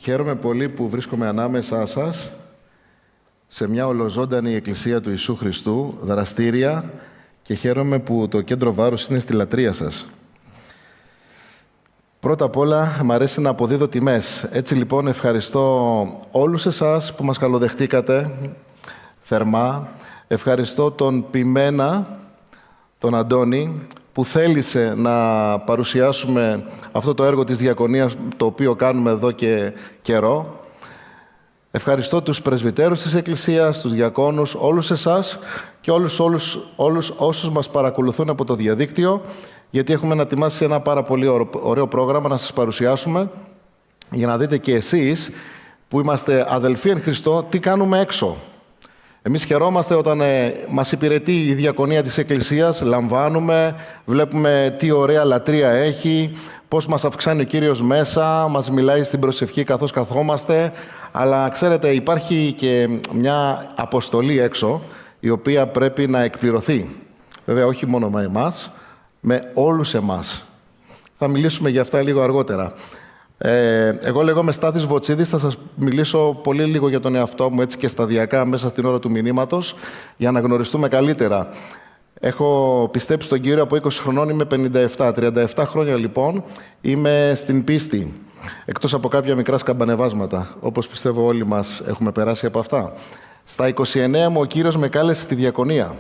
Χαίρομαι πολύ που βρίσκομαι ανάμεσά σας σε μια ολοζώντανη εκκλησία του Ιησού Χριστού, δραστήρια, και χαίρομαι που το κέντρο βάρους είναι στη λατρεία σας. Πρώτα απ' όλα, μ' αρέσει να αποδίδω τιμές. Έτσι λοιπόν ευχαριστώ όλους εσάς που μας καλοδεχτήκατε θερμά. Ευχαριστώ τον Ποιμένα, τον Αντώνη, που θέλησε να παρουσιάσουμε αυτό το έργο της Διακονίας, το οποίο κάνουμε εδώ και καιρό. Ευχαριστώ τους πρεσβυτέρους της Εκκλησίας, τους διακόνους, όλους εσάς και όλους όσους μας παρακολουθούν από το διαδίκτυο, γιατί έχουμε να ετοιμάσει ένα πάρα πολύ ωραίο πρόγραμμα να σας παρουσιάσουμε, για να δείτε και εσείς, που είμαστε αδελφοί εν Χριστώ, τι κάνουμε έξω. Εμείς χαιρόμαστε όταν μας υπηρετεί η διακονία της Εκκλησίας, λαμβάνουμε, βλέπουμε τι ωραία λατρεία έχει, πώς μας αυξάνει ο Κύριος μέσα, μας μιλάει στην προσευχή καθώς καθόμαστε, αλλά ξέρετε υπάρχει και μια αποστολή έξω, η οποία πρέπει να εκπληρωθεί. Βέβαια όχι μόνο με εμάς, με όλους εμάς. Θα μιλήσουμε για αυτά λίγο αργότερα. Εγώ λέγομαι Στάθης Βοτσίδης, θα σας μιλήσω πολύ λίγο για τον εαυτό μου, έτσι και σταδιακά μέσα στην ώρα του μηνύματος, για να γνωριστούμε καλύτερα. Έχω πιστέψει τον Κύριο από 20 χρονών, είμαι 57. 37 χρόνια λοιπόν είμαι στην πίστη, εκτός από κάποια μικρά σκαμπανεβάσματα, όπως πιστεύω όλοι μας έχουμε περάσει από αυτά. Στα 29 μου ο Κύριος με κάλεσε στη διακονία.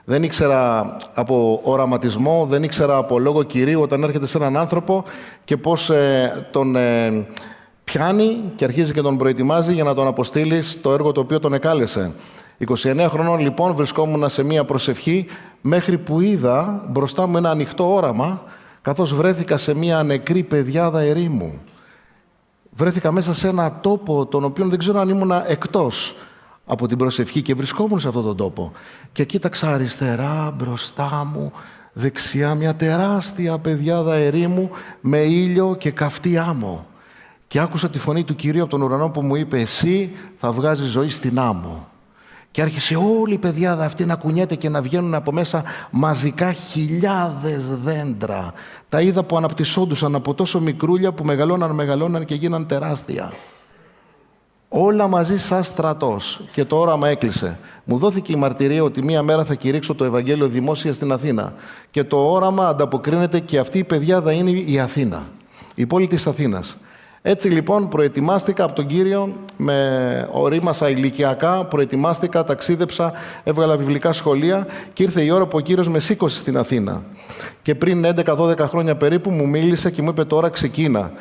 Δεν ήξερα από οραματισμό, δεν ήξερα από λόγο Κυρίου όταν έρχεται σε έναν άνθρωπο και πώς τον πιάνει και αρχίζει και τον προετοιμάζει για να τον αποστείλει στο έργο το οποίο τον εκάλεσε. 29 χρονών λοιπόν βρισκόμουν σε μία προσευχή μέχρι που είδα μπροστά μου ένα ανοιχτό όραμα, καθώς βρέθηκα σε μία νεκρή πεδιάδα ερήμου. Βρέθηκα μέσα σε ένα τόπο τον οποίο δεν ξέρω αν ήμουν εκτός από την προσευχή και βρισκόμουν σε αυτόν τον τόπο. Και κοίταξα αριστερά, μπροστά μου, δεξιά, μια τεράστια πεδιάδα ερήμου με ήλιο και καυτή άμμο. Και άκουσα τη φωνή του Κυρίου από τον ουρανό που μου είπε «Εσύ θα βγάζεις ζωή στην άμμο». Και άρχισε όλη η πεδιάδα αυτή να κουνιέται και να βγαίνουν από μέσα μαζικά χιλιάδες δέντρα. Τα είδα που αναπτυσσόντουσαν από τόσο μικρούλια που μεγαλώναν και γίναν τεράστια. Όλα μαζί σαν στρατός, και το όραμα έκλεισε. Μου δόθηκε η μαρτυρία ότι μία μέρα θα κηρύξω το Ευαγγέλιο δημόσια στην Αθήνα. Και το όραμα ανταποκρίνεται και αυτή η πεδιάδα είναι η Αθήνα, η πόλη της Αθήνας. Έτσι λοιπόν προετοιμάστηκα από τον Κύριο, με ορίμασα ηλικιακά, προετοιμάστηκα, ταξίδεψα, έβγαλα βιβλικά σχολεία και ήρθε η ώρα που ο Κύριος με σήκωσε στην Αθήνα. Και πριν 11-12 χρόνια περίπου μου μίλησε και μου είπε «Τώρα ξεκίνα».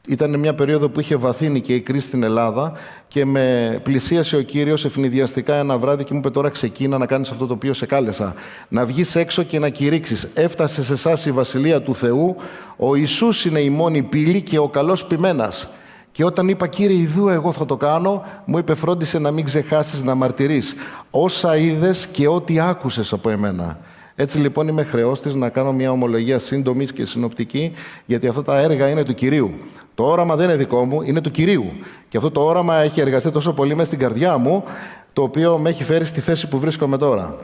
Ήταν μια περίοδο που είχε βαθύνει και η κρίση στην Ελλάδα και με πλησίασε ο Κύριος ευνηδιαστικά ένα βράδυ και μου είπε «Τώρα ξεκίνα να κάνεις αυτό το οποίο σε κάλεσα. Να βγεις έξω και να κηρύξεις. Έφτασε σε εσάς η Βασιλεία του Θεού. Ο Ιησούς είναι η μόνη πύλη και ο καλός ποιμένας». Και όταν είπα «Κύριε, ιδού εγώ θα το κάνω», μου είπε «Φρόντισε να μην ξεχάσεις να μαρτυρείς όσα είδες και ό,τι άκουσες από εμένα». Έτσι λοιπόν είμαι χρεός της να κάνω μια ομολογία σύντομη και συνοπτική, γιατί αυτά τα έργα είναι του Κυρίου. Το όραμα δεν είναι δικό μου, είναι του Κυρίου. Και αυτό το όραμα έχει εργαστεί τόσο πολύ μέσα στην καρδιά μου, το οποίο με έχει φέρει στη θέση που βρίσκομαι τώρα.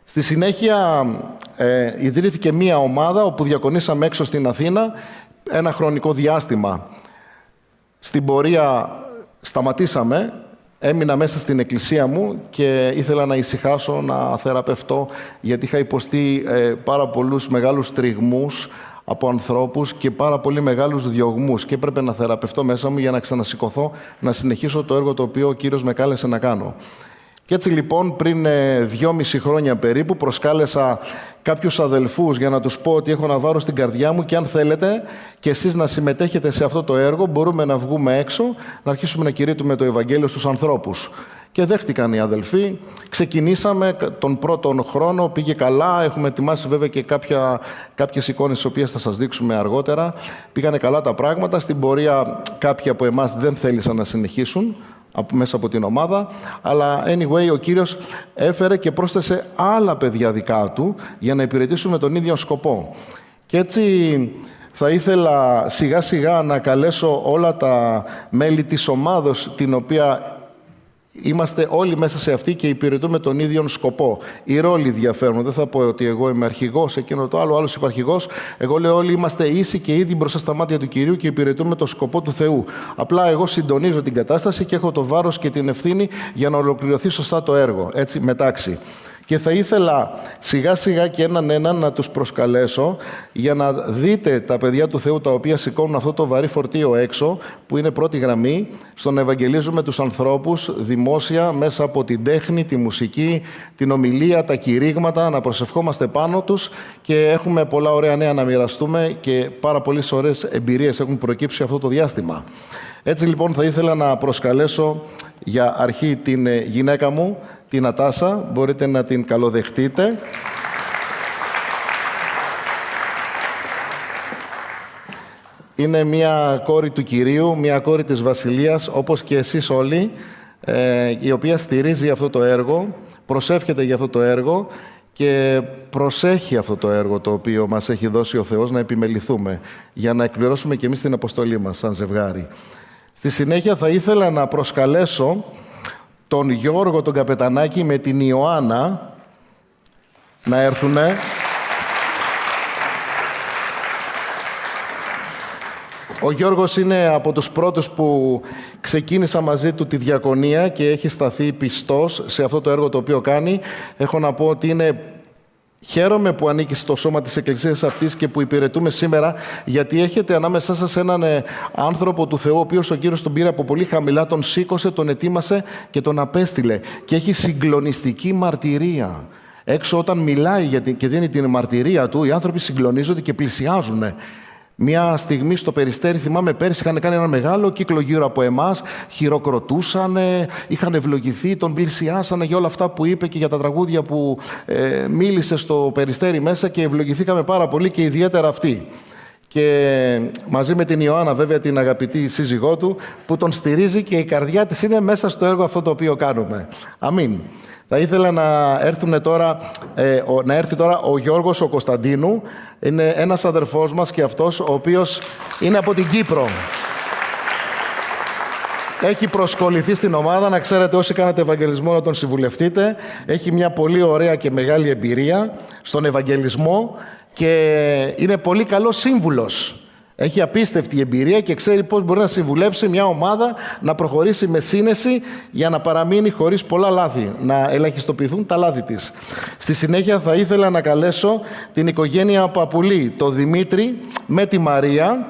Στη συνέχεια ιδρύθηκε μια ομάδα όπου διακονήσαμε έξω στην Αθήνα ένα χρονικό διάστημα. Στην πορεία σταματήσαμε. Έμεινα μέσα στην εκκλησία μου και ήθελα να ησυχάσω, να θεραπευτώ, γιατί είχα υποστεί πάρα πολλούς μεγάλους τριγμούς από ανθρώπους και πάρα πολύ μεγάλους διωγμούς και έπρεπε να θεραπευτώ μέσα μου για να ξανασηκωθώ, να συνεχίσω το έργο το οποίο ο Κύριος με κάλεσε να κάνω. Και έτσι λοιπόν πριν 2,5 χρόνια περίπου προσκάλεσα κάποιους αδελφούς για να τους πω ότι έχω ένα βάρος στην καρδιά μου και αν θέλετε και εσείς να συμμετέχετε σε αυτό το έργο μπορούμε να βγούμε έξω, να αρχίσουμε να κηρύττουμε το Ευαγγέλιο στους ανθρώπους. Και δέχτηκαν οι αδελφοί, ξεκινήσαμε τον πρώτο χρόνο, πήγε καλά, έχουμε ετοιμάσει βέβαια και κάποιες εικόνες τις οποίες θα σας δείξουμε αργότερα. Πήγανε καλά τα πράγματα, στην πορεία κάποιοι από εμάς δεν θέλησαν να συνεχίσουν μέσα από την ομάδα, αλλά anyway ο Κύριος έφερε και πρόσθεσε άλλα παιδιά δικά του για να υπηρετήσουμε τον ίδιο σκοπό. Και έτσι θα ήθελα σιγά σιγά να καλέσω όλα τα μέλη της ομάδος την οποία είμαστε όλοι μέσα σε αυτή και υπηρετούμε τον ίδιο σκοπό. Οι ρόλοι διαφέρουν. Δεν θα πω ότι εγώ είμαι αρχηγός, εκείνο το άλλο, άλλος υπαρχηγός. Εγώ λέω όλοι είμαστε ίσοι και ίδιοι μπροστά στα μάτια του Κυρίου και υπηρετούμε το σκοπό του Θεού. Απλά εγώ συντονίζω την κατάσταση και έχω το βάρος και την ευθύνη για να ολοκληρωθεί σωστά το έργο. Έτσι, μετάξι. Και θα ήθελα σιγά σιγά και έναν να τους προσκαλέσω για να δείτε τα παιδιά του Θεού τα οποία σηκώνουν αυτό το βαρύ φορτίο έξω, που είναι πρώτη γραμμή, στο να ευαγγελίζουμε τους ανθρώπους δημόσια μέσα από την τέχνη, τη μουσική, την ομιλία, τα κηρύγματα, να προσευχόμαστε πάνω τους και έχουμε πολλά ωραία νέα να μοιραστούμε και πάρα πολλές ωραίες εμπειρίες έχουν προκύψει αυτό το διάστημα. Έτσι λοιπόν θα ήθελα να προσκαλέσω για αρχή την γυναίκα μου, την Νατάσα, μπορείτε να την καλοδεχτείτε. Είναι μια κόρη του Κυρίου, μια κόρη της Βασιλείας, όπως και εσείς όλοι, η οποία στηρίζει αυτό το έργο, προσεύχεται για αυτό το έργο και προσέχει αυτό το έργο το οποίο μας έχει δώσει ο Θεός να επιμεληθούμε, για να εκπληρώσουμε και εμείς την αποστολή μας σαν ζευγάρι. Στη συνέχεια θα ήθελα να προσκαλέσω τον Γιώργο τον Καπετανάκη με την Ιωάννα να έρθουνε. Ο Γιώργος είναι από τους πρώτους που ξεκίνησα μαζί του τη διακονία και έχει σταθεί πιστός σε αυτό το έργο το οποίο κάνει. Έχω να πω ότι χαίρομαι που ανήκει στο σώμα της Εκκλησίας αυτής και που υπηρετούμε σήμερα, γιατί έχετε ανάμεσά σας έναν άνθρωπο του Θεού, ο οποίος ο Κύριος τον πήρε από πολύ χαμηλά, τον σήκωσε, τον ετοίμασε και τον απέστειλε. Και έχει συγκλονιστική μαρτυρία. Έξω όταν μιλάει και δίνει την μαρτυρία του, οι άνθρωποι συγκλονίζονται και πλησιάζουν. Μια στιγμή στο Περιστέρι, θυμάμαι πέρσι, είχαν κάνει ένα μεγάλο κύκλο γύρω από εμάς, χειροκροτούσαν, είχαν ευλογηθεί, τον πλησιάσανε για όλα αυτά που είπε και για τα τραγούδια που μίλησε στο Περιστέρι μέσα και ευλογηθήκαμε πάρα πολύ και ιδιαίτερα αυτοί. Και μαζί με την Ιωάννα, βέβαια την αγαπητή σύζυγό του, που τον στηρίζει και η καρδιά της είναι μέσα στο έργο αυτό το οποίο κάνουμε. Αμήν. Θα ήθελα να έρθει τώρα ο Γιώργος ο Κωνσταντίνου. Είναι ένας αδερφός μας και αυτός, ο οποίος είναι από την Κύπρο. Έχει προσκοληθεί στην ομάδα, να ξέρετε όσοι κάνετε ευαγγελισμό να τον συμβουλευτείτε. Έχει μια πολύ ωραία και μεγάλη εμπειρία στον ευαγγελισμό και είναι πολύ καλός σύμβουλος. Έχει απίστευτη εμπειρία και ξέρει πώς μπορεί να συμβουλέψει μια ομάδα να προχωρήσει με σύνεση για να παραμείνει χωρίς πολλά λάθη, να ελαχιστοποιηθούν τα λάθη της. Στη συνέχεια θα ήθελα να καλέσω την οικογένεια Παπουλή, το Δημήτρη με τη Μαρία.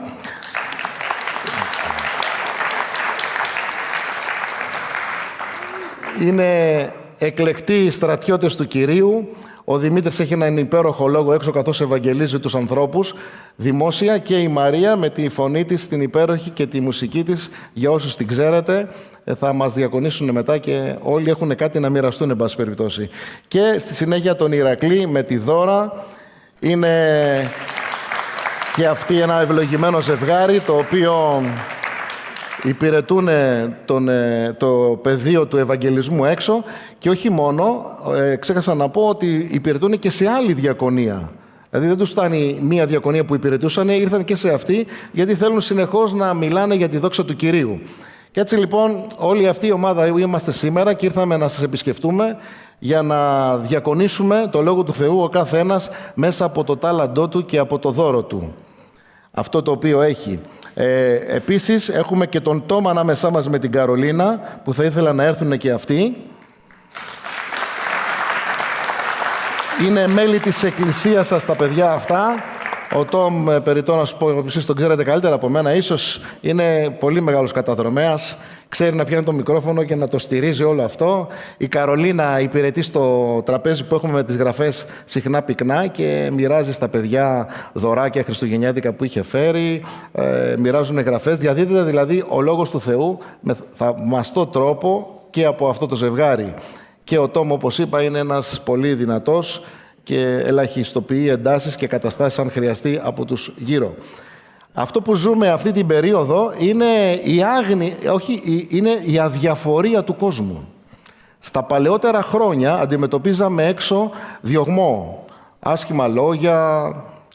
Είναι εκλεκτοί στρατιώτες του Κυρίου. Ο Δημήτρης έχει έναν υπέροχο λόγο έξω καθώς ευαγγελίζει τους ανθρώπους δημόσια και η Μαρία με τη φωνή της, την υπέροχη και τη μουσική της, για όσους την ξέρετε, θα μας διακονήσουν μετά και όλοι έχουν κάτι να μοιραστούν, εν πάση περιπτώσει. Και στη συνέχεια τον Ηρακλή με τη Δώρα. Είναι και αυτή ένα ευλογημένο ζευγάρι, το οποίο υπηρετούν το πεδίο του ευαγγελισμού έξω και όχι μόνο, ξέχασα να πω ότι υπηρετούν και σε άλλη διακονία. Δηλαδή δεν τους φτάνει μία διακονία που υπηρετούσαν, ήρθαν και σε αυτή, γιατί θέλουν συνεχώς να μιλάνε για τη δόξα του Κυρίου. Και έτσι λοιπόν όλη αυτή η ομάδα είμαστε σήμερα και ήρθαμε να σας επισκεφτούμε για να διακονήσουμε το Λόγο του Θεού ο κάθε ένας μέσα από το τάλαντό του και από το δώρο του. Αυτό το οποίο έχει. Επίσης έχουμε και τον Τόμα ανάμεσά μας με την Καρολίνα, που θα ήθελα να έρθουν και αυτοί. Είναι μέλη της Εκκλησίας σας τα παιδιά αυτά. Ο Τόμ, περιττό να σου πω, εσείς τον ξέρετε καλύτερα από μένα, ίσως είναι πολύ μεγάλος καταδρομέας, ξέρει να πιάνει το μικρόφωνο και να το στηρίζει όλο αυτό. Η Καρολίνα υπηρετεί στο τραπέζι που έχουμε με τις γραφές συχνά πυκνά και μοιράζει στα παιδιά δωράκια χριστουγεννιάτικα που είχε φέρει, μοιράζουν γραφές, διαδίδεται δηλαδή ο Λόγος του Θεού με θαυμαστό τρόπο και από αυτό το ζευγάρι. Και ο Τόμ, όπως είπα, είναι ένας πολύ δυνατός και ελαχιστοποιεί εντάσεις και καταστάσεις αν χρειαστεί από τους γύρω. Αυτό που ζούμε αυτή την περίοδο είναι είναι η αδιαφορία του κόσμου. Στα παλαιότερα χρόνια αντιμετωπίζαμε έξω διωγμό, άσχημα λόγια,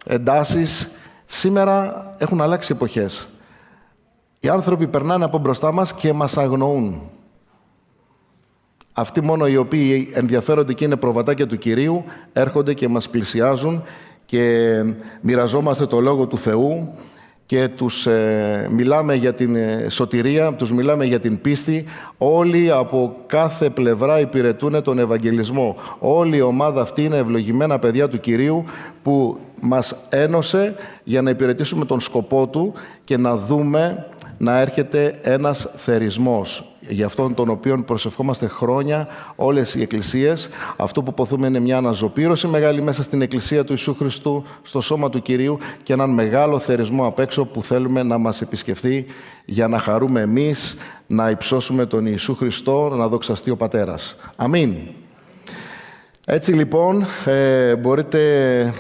εντάσεις. Σήμερα έχουν αλλάξει εποχές. Οι άνθρωποι περνάνε από μπροστά μας και μας αγνοούν. Αυτοί μόνο οι οποίοι ενδιαφέρονται και είναι προβατάκια του Κυρίου έρχονται και μας πλησιάζουν και μοιραζόμαστε το Λόγο του Θεού και τους μιλάμε για την σωτηρία, τους μιλάμε για την πίστη. Όλοι από κάθε πλευρά υπηρετούν τον Ευαγγελισμό. Όλη η ομάδα αυτή είναι ευλογημένα παιδιά του Κυρίου που μας ένωσε για να υπηρετήσουμε τον σκοπό Του και να δούμε να έρχεται ένας θερισμός, για αυτόν τον οποίο προσευχόμαστε χρόνια όλες οι εκκλησίες. Αυτό που ποθούμε είναι μια αναζωπήρωση μεγάλη μέσα στην Εκκλησία του Ιησού Χριστού, στο σώμα του Κυρίου και έναν μεγάλο θερισμό απ' έξω που θέλουμε να μας επισκεφθεί για να χαρούμε εμείς, να υψώσουμε τον Ιησού Χριστό, να δοξαστεί ο Πατέρας. Αμήν. Έτσι λοιπόν μπορείτε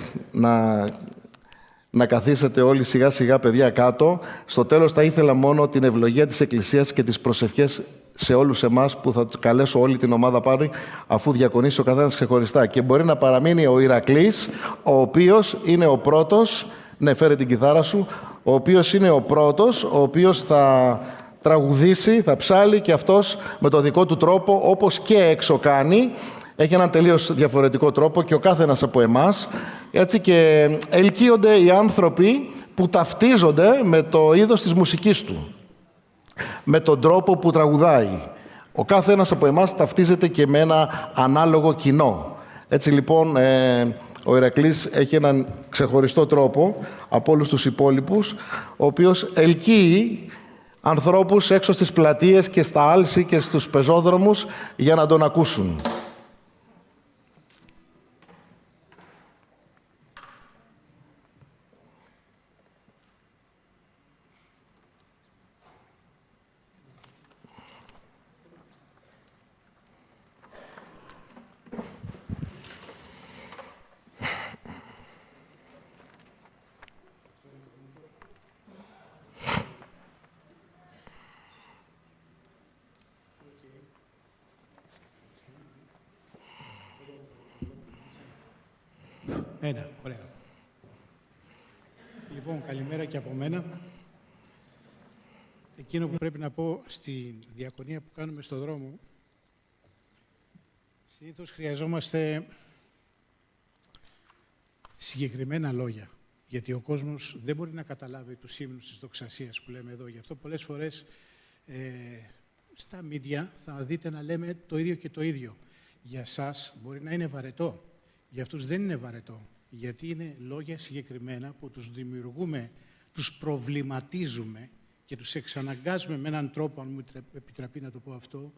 να καθίσετε όλοι σιγά σιγά παιδιά κάτω. Στο τέλος θα ήθελα μόνο την ευλογία της Εκκλησίας και τις προσευχές σε όλους εμάς που θα καλέσω όλη την ομάδα πάρει αφού διακονήσει ο καθένας ξεχωριστά. Και μπορεί να παραμείνει ο Ηρακλής, ο οποίος είναι ο πρώτος, ναι φέρε την κιθάρα σου, ο οποίος είναι ο πρώτος, ο οποίος θα τραγουδήσει, θα ψάλει και αυτός με το δικό του τρόπο όπως και έξω κάνει. Έχει έναν τελείως διαφορετικό τρόπο και ο κάθε ένας από εμάς. Έτσι και ελκύονται οι άνθρωποι που ταυτίζονται με το είδος της μουσικής του, με τον τρόπο που τραγουδάει. Ο κάθε ένας από εμάς ταυτίζεται και με ένα ανάλογο κοινό. Έτσι λοιπόν ο Ηρακλής έχει έναν ξεχωριστό τρόπο από όλους τους υπόλοιπους, ο οποίος ελκύει ανθρώπους έξω στις πλατείες και στα άλση και στους πεζόδρομους για να τον ακούσουν. Ένα, ωραία. Λοιπόν, καλημέρα και από μένα. Εκείνο που πρέπει να πω στη διακονία που κάνουμε στον δρόμο, συνήθως χρειαζόμαστε συγκεκριμένα λόγια, γιατί ο κόσμος δεν μπορεί να καταλάβει τους ύμνους της δοξασίας που λέμε εδώ. Γι' αυτό πολλές φορές στα μίντια θα δείτε να λέμε το ίδιο και το ίδιο. Για σας μπορεί να είναι βαρετό, για αυτούς δεν είναι βαρετό. Γιατί είναι λόγια συγκεκριμένα που τους δημιουργούμε, τους προβληματίζουμε και τους εξαναγκάζουμε με έναν τρόπο, αν μου επιτραπεί να το πω αυτό,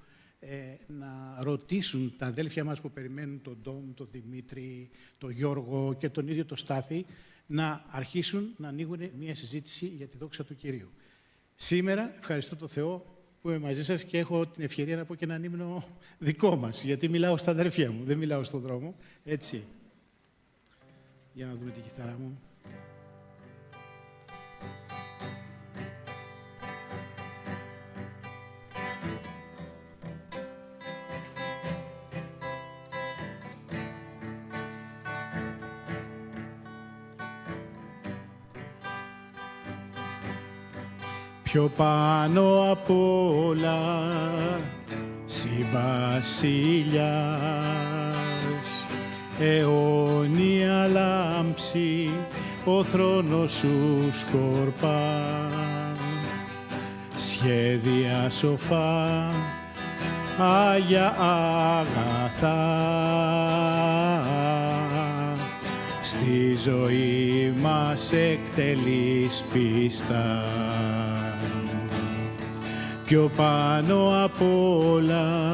να ρωτήσουν τα αδέλφια μας που περιμένουν τον Ντόμ, τον Δημήτρη, τον Γιώργο και τον ίδιο τον Στάθη, να αρχίσουν να ανοίγουν μια συζήτηση για τη δόξα του Κυρίου. Σήμερα, ευχαριστώ τον Θεό που είμαι μαζί σας και έχω την ευκαιρία να πω και έναν ύμνο δικό μας, γιατί μιλάω στα αδέρφια μου, δεν μιλάω στον δρόμο, έτσι. Για να δούμε την κιθάρα μου. Πιο πάνω απ' όλα, συ βασιλιάς, αιώνια λάμψη, ο θρόνος σου σκορπά. Σχέδια σοφά, άγια αγαθά, στη ζωή μας εκτελείς πίστα. Πιο πάνω απ' όλα,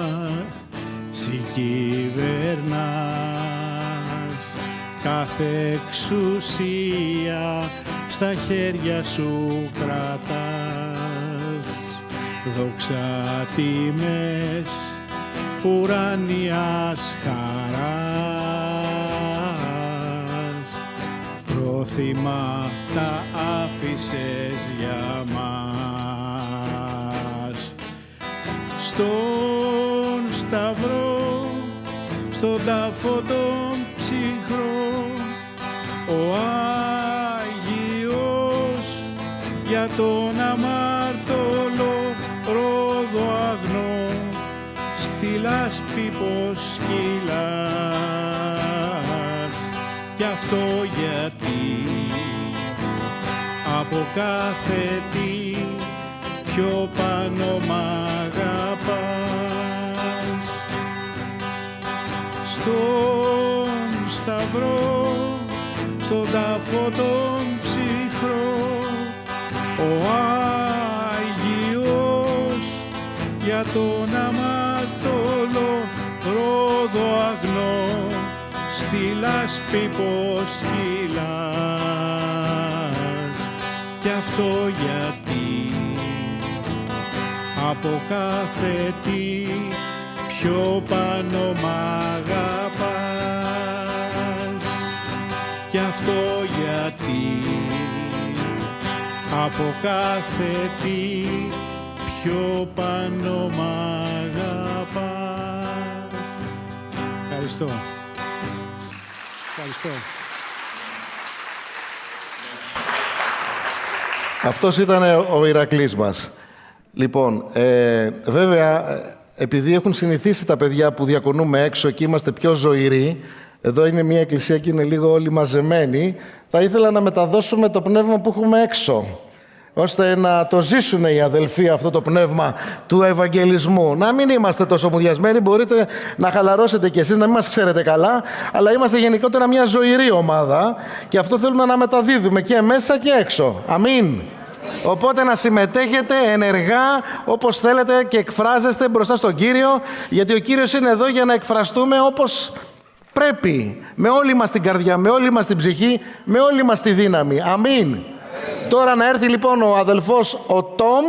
συ κυβερνάς, κάθε εξουσία στα χέρια σου κρατάς. Δόξα τιμές ουρανιάς χαράς, πρόθυμα τα άφησες για μας. Στον σταυρό, στον τάφο τον ψυχρό, ο Άγιος για τον αμάρτωλο ρόδο αγνό, στη λάσπη πως κυλάς, κι αυτό γιατί από κάθε τι πιο πάνω μ' αγαπάς. Στον σταυρό, στον τάφο τον ψυχρό, ο Άγιος για τον αμαρτωλό ρόδο αγνό, στη λάσπη πως κυλάς, κι αυτό γιατί από κάθε τι πιο πάνω μ' αγαπάς, κι αυτό γιατί από κάθε τι πιο πάνω μ' αγαπάς. Ευχαριστώ. Ευχαριστώ. Αυτός ήταν ο Ηρακλής μας. Λοιπόν, βέβαια, επειδή έχουν συνηθίσει τα παιδιά που διακονούμε έξω και είμαστε πιο ζωηροί, εδώ είναι μια εκκλησία και είναι λίγο όλοι μαζεμένοι, θα ήθελα να μεταδώσουμε το πνεύμα που έχουμε έξω, ώστε να το ζήσουν οι αδελφοί αυτό το πνεύμα του Ευαγγελισμού. Να μην είμαστε τόσο μουδιασμένοι, μπορείτε να χαλαρώσετε κι εσείς, να μην μας ξέρετε καλά, αλλά είμαστε γενικότερα μια ζωηρή ομάδα και αυτό θέλουμε να μεταδίδουμε και μέσα και έξω. Αμήν. Οπότε να συμμετέχετε ενεργά όπως θέλετε και εκφράζεστε μπροστά στον Κύριο, γιατί ο Κύριος είναι εδώ για να εκφραστούμε όπως πρέπει, με όλη μας την καρδιά, με όλη μας την ψυχή, με όλη μας τη δύναμη. Αμήν. Τώρα να έρθει λοιπόν ο αδελφός ο Τόμ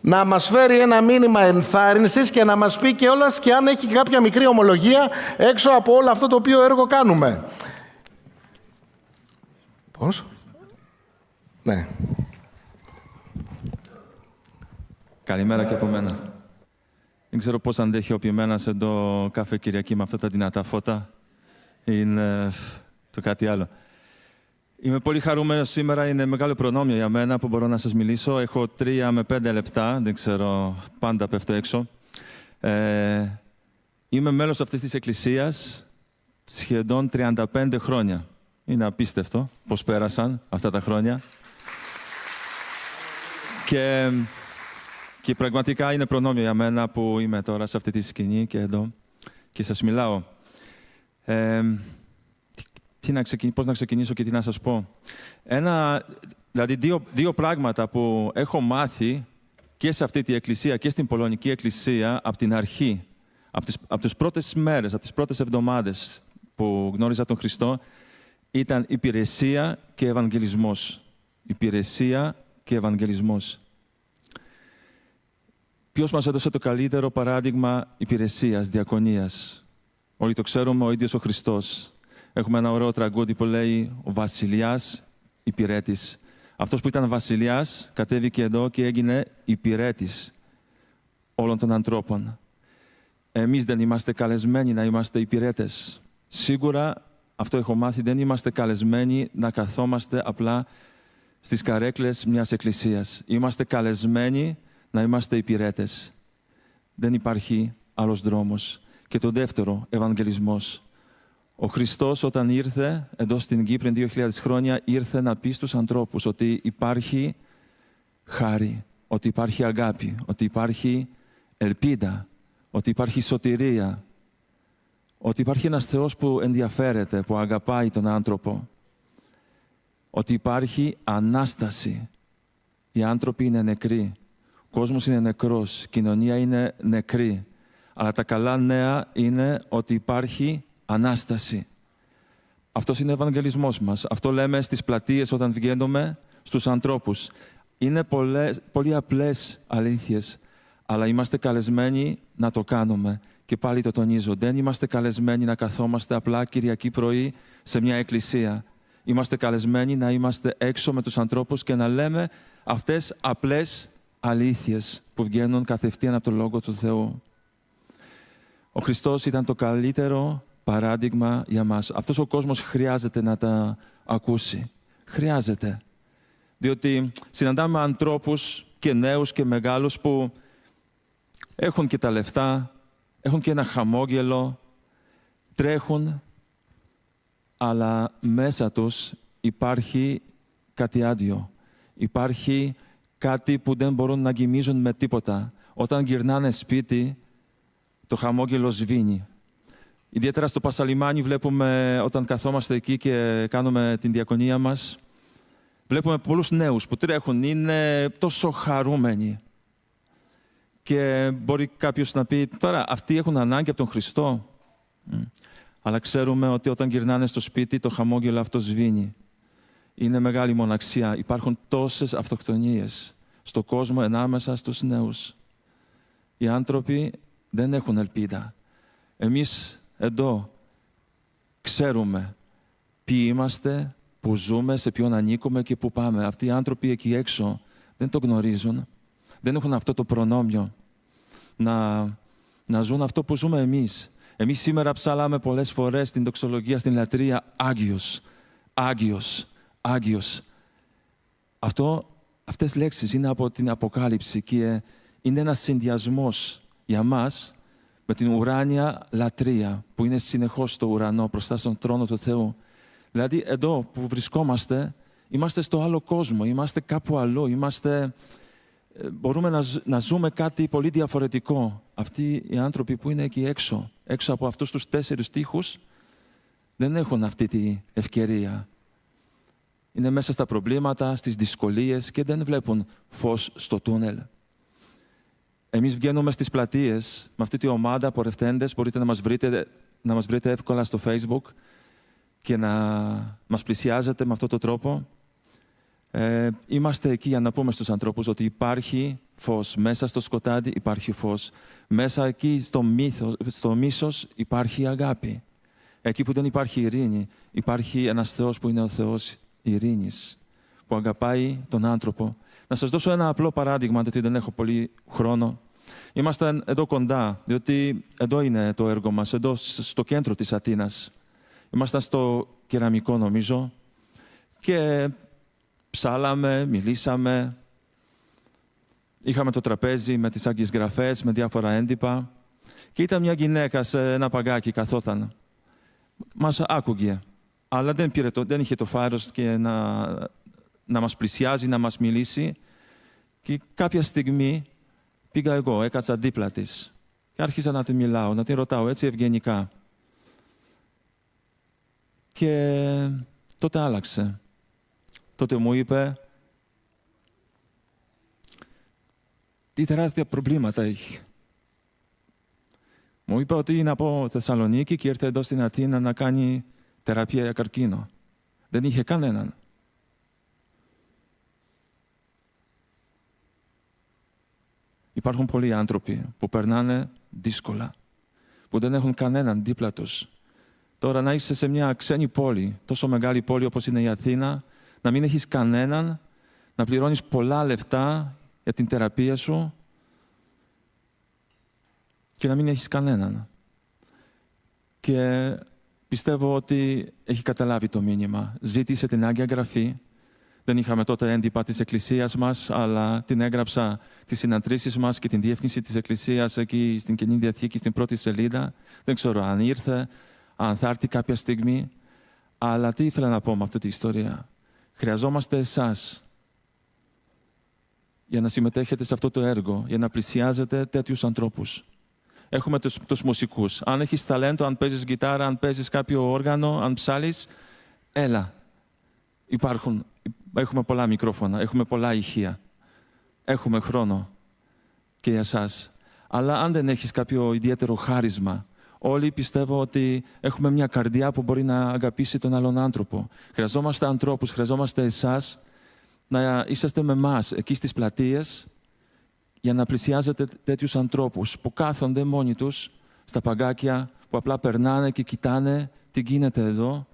να μας φέρει ένα μήνυμα ενθάρρυνσης και να μας πει και όλας και αν έχει κάποια μικρή ομολογία έξω από όλο αυτό το οποίο έργο κάνουμε. Πώς? Ναι. Καλημέρα και από μένα. Δεν ξέρω πώς αντέχει ο ποιημένας εδώ κάθε Κυριακή με αυτά τα δυνατά φώτα. Είναι το κάτι άλλο. Είμαι πολύ χαρούμενος σήμερα. Είναι μεγάλο προνόμιο για μένα που μπορώ να σας μιλήσω. Έχω 3 με 5 λεπτά. Δεν ξέρω, πάντα πέφτω έξω. Είμαι μέλος αυτής της εκκλησίας σχεδόν 35 χρόνια. Είναι απίστευτο πώς πέρασαν αυτά τα χρόνια. Και πραγματικά είναι προνόμιο για μένα που είμαι τώρα σε αυτή τη σκηνή και εδώ και σας μιλάω. Πώς να ξεκινήσω και τι να σας πω. Δηλαδή δύο πράγματα που έχω μάθει και σε αυτή τη εκκλησία και στην Πολωνική Εκκλησία από την αρχή, από τις πρώτες μέρες, από τις πρώτες εβδομάδες που γνώριζα τον Χριστό, ήταν υπηρεσία και ευαγγελισμός. Υπηρεσία και ευαγγελισμός. Ποιος μας έδωσε το καλύτερο παράδειγμα υπηρεσίας, διακονίας? Όλοι το ξέρουμε, ο ίδιος ο Χριστός. Έχουμε ένα ωραίο τραγούδι που λέει «Ο βασιλιάς υπηρέτης». Αυτός που ήταν βασιλιάς κατέβηκε εδώ και έγινε υπηρέτης όλων των ανθρώπων. Εμείς δεν είμαστε καλεσμένοι να είμαστε υπηρέτες. Σίγουρα, αυτό έχω μάθει, δεν είμαστε καλεσμένοι να καθόμαστε απλά στις καρέκλες μιας εκκλησίας. Είμαστε καλεσμένοι να είμαστε υπηρέτες. Δεν υπάρχει άλλος δρόμος. Και το δεύτερο, ευαγγελισμός. Ο Χριστός όταν ήρθε εδώ στην Κύπρο 2.000 χρόνια, ήρθε να πει στους ανθρώπους ότι υπάρχει χάρη, ότι υπάρχει αγάπη, ότι υπάρχει ελπίδα, ότι υπάρχει σωτηρία, ότι υπάρχει ένας Θεός που ενδιαφέρεται, που αγαπάει τον άνθρωπο, ότι υπάρχει Ανάσταση. Οι άνθρωποι είναι νεκροί, ο κόσμος είναι νεκρός, η κοινωνία είναι νεκρή, αλλά τα καλά νέα είναι ότι υπάρχει Ανάσταση. Αυτός είναι ο Ευαγγελισμός μας. Αυτό λέμε στις πλατείες όταν βγαίνουμε στους ανθρώπους. Είναι πολύ απλές αλήθειες, αλλά είμαστε καλεσμένοι να το κάνουμε. Και πάλι το τονίζω, δεν είμαστε καλεσμένοι να καθόμαστε απλά Κυριακή πρωί σε μια εκκλησία. Είμαστε καλεσμένοι να είμαστε έξω με τους ανθρώπους και να λέμε αυτές απλές αλήθειες που βγαίνουν κατευθείαν από το Λόγο του Θεού. Ο Χριστός ήταν το καλύτερο παράδειγμα για μας. Αυτός ο κόσμος χρειάζεται να τα ακούσει. Χρειάζεται. Διότι συναντάμε ανθρώπους και νέους και μεγάλους που έχουν και τα λεφτά, έχουν και ένα χαμόγελο, τρέχουν, αλλά μέσα τους υπάρχει κάτι άδειο. Υπάρχει κάτι που δεν μπορούν να γεμίζουν με τίποτα. Όταν γυρνάνε σπίτι, το χαμόγελο σβήνει. Ιδιαίτερα στο Πασαλιμάνι βλέπουμε, όταν καθόμαστε εκεί και κάνουμε την διακονία μας, βλέπουμε πολλούς νέους που τρέχουν, είναι τόσο χαρούμενοι. Και μπορεί κάποιος να πει, τώρα αυτοί έχουν ανάγκη από τον Χριστό. Αλλά ξέρουμε ότι όταν γυρνάνε στο σπίτι, το χαμόγελο αυτό σβήνει. Είναι μεγάλη μοναξιά. Υπάρχουν τόσες αυτοκτονίες στον κόσμο ενάμεσα στους νέους. Οι άνθρωποι δεν έχουν ελπίδα. Εμείς εδώ ξέρουμε ποιοι είμαστε, που ζούμε, σε ποιον ανήκουμε και που πάμε. Αυτοί οι άνθρωποι εκεί έξω δεν το γνωρίζουν. Δεν έχουν αυτό το προνόμιο να ζουν αυτό που ζούμε εμείς. Εμείς σήμερα ψάλαμε πολλές φορές στην δοξολογία, στην λατρεία, Άγιος, Άγιος, Άγιος. Αυτές οι λέξεις είναι από την Αποκάλυψη και είναι ένας συνδυασμός για μας με την ουράνια λατρεία που είναι συνεχώς στο ουρανό μπροστά στον θρόνο του Θεού. Δηλαδή εδώ που βρισκόμαστε, είμαστε στο άλλο κόσμο, είμαστε κάπου αλλού, μπορούμε να ζούμε κάτι πολύ διαφορετικό. Αυτοί οι άνθρωποι που είναι εκεί έξω από αυτούς τους 4 τοίχους, δεν έχουν αυτή τη ευκαιρία. Είναι μέσα στα προβλήματα, στις δυσκολίες και δεν βλέπουν φως στο τούνελ. Εμείς βγαίνουμε στις πλατείες με αυτή τη ομάδα πορευτέντες. Μπορείτε να μας βρείτε εύκολα στο Facebook και να μας πλησιάζετε με αυτόν τον τρόπο. Είμαστε εκεί για να πούμε στους ανθρώπους ότι υπάρχει φως. Μέσα στο σκοτάδι υπάρχει φως. Μέσα εκεί στο μίσος υπάρχει αγάπη. Εκεί που δεν υπάρχει ειρήνη, υπάρχει ένας Θεός που είναι ο Θεός ειρήνης, που αγαπάει τον άνθρωπο. Να σας δώσω ένα απλό παράδειγμα, γιατί δεν έχω πολύ χρόνο. Είμαστε εδώ κοντά, διότι εδώ είναι το έργο μας, εδώ στο κέντρο της Αθήνας. Ήμασταν στο Κεραμικό, νομίζω, και ψάλαμε, μιλήσαμε. Είχαμε το τραπέζι με τις Άγιες Γραφές, με διάφορα έντυπα. Και ήταν μια γυναίκα σε ένα παγκάκι, καθόταν. Μας άκουγε, αλλά δεν είχε το φάρος και να μας πλησιάζει, να μας μιλήσει. Και κάποια στιγμή πήγα εγώ, έκατσα δίπλα της και άρχισα να τη μιλάω, να τη ρωτάω έτσι ευγενικά. Και τότε άλλαξε. Τότε μου είπε τι τεράστια προβλήματα έχει. Μου είπε ότι είναι από Θεσσαλονίκη και ήρθε εδώ στην Αθήνα να κάνει θεραπεία για καρκίνο. Δεν είχε κανέναν. Υπάρχουν πολλοί άνθρωποι που περνάνε δύσκολα, που δεν έχουν κανέναν δίπλα τους. Τώρα να είσαι σε μια ξένη πόλη, τόσο μεγάλη πόλη όπως είναι η Αθήνα, να μην έχεις κανέναν, να πληρώνεις πολλά λεφτά για την θεραπεία σου και να μην έχεις κανέναν. Και πιστεύω ότι έχει καταλάβει το μήνυμα. Ζήτησε την Άγια Γραφή. Δεν είχαμε τότε έντυπα της Εκκλησίας μας, αλλά την έγραψα τις συναντήσεις μας και την διεύθυνση της Εκκλησίας εκεί στην Καινή Διαθήκη, στην πρώτη σελίδα. Δεν ξέρω αν ήρθε, αν θα έρθει κάποια στιγμή. Αλλά τι ήθελα να πω με αυτή τη ιστορία. Χρειαζόμαστε εσάς για να συμμετέχετε σε αυτό το έργο, για να πλησιάζετε τέτοιους ανθρώπους. Έχουμε τους μουσικούς. Αν έχεις ταλέντο, αν παίζεις γιτάρα, αν παίζεις κάποιο όργανο, αν ψάλεις, έλα. Έχουμε πολλά μικρόφωνα, έχουμε πολλά ηχεία. Έχουμε χρόνο και για εσάς. Αλλά αν δεν έχεις κάποιο ιδιαίτερο χάρισμα, όλοι πιστεύω ότι έχουμε μια καρδιά που μπορεί να αγαπήσει τον άλλον άνθρωπο. Χρειαζόμαστε ανθρώπους, χρειαζόμαστε εσάς να είσαστε με εμάς εκεί στις πλατείες για να πλησιάζετε τέτοιους ανθρώπους που κάθονται μόνοι τους στα παγκάκια, που απλά περνάνε και κοιτάνε τι γίνεται εδώ.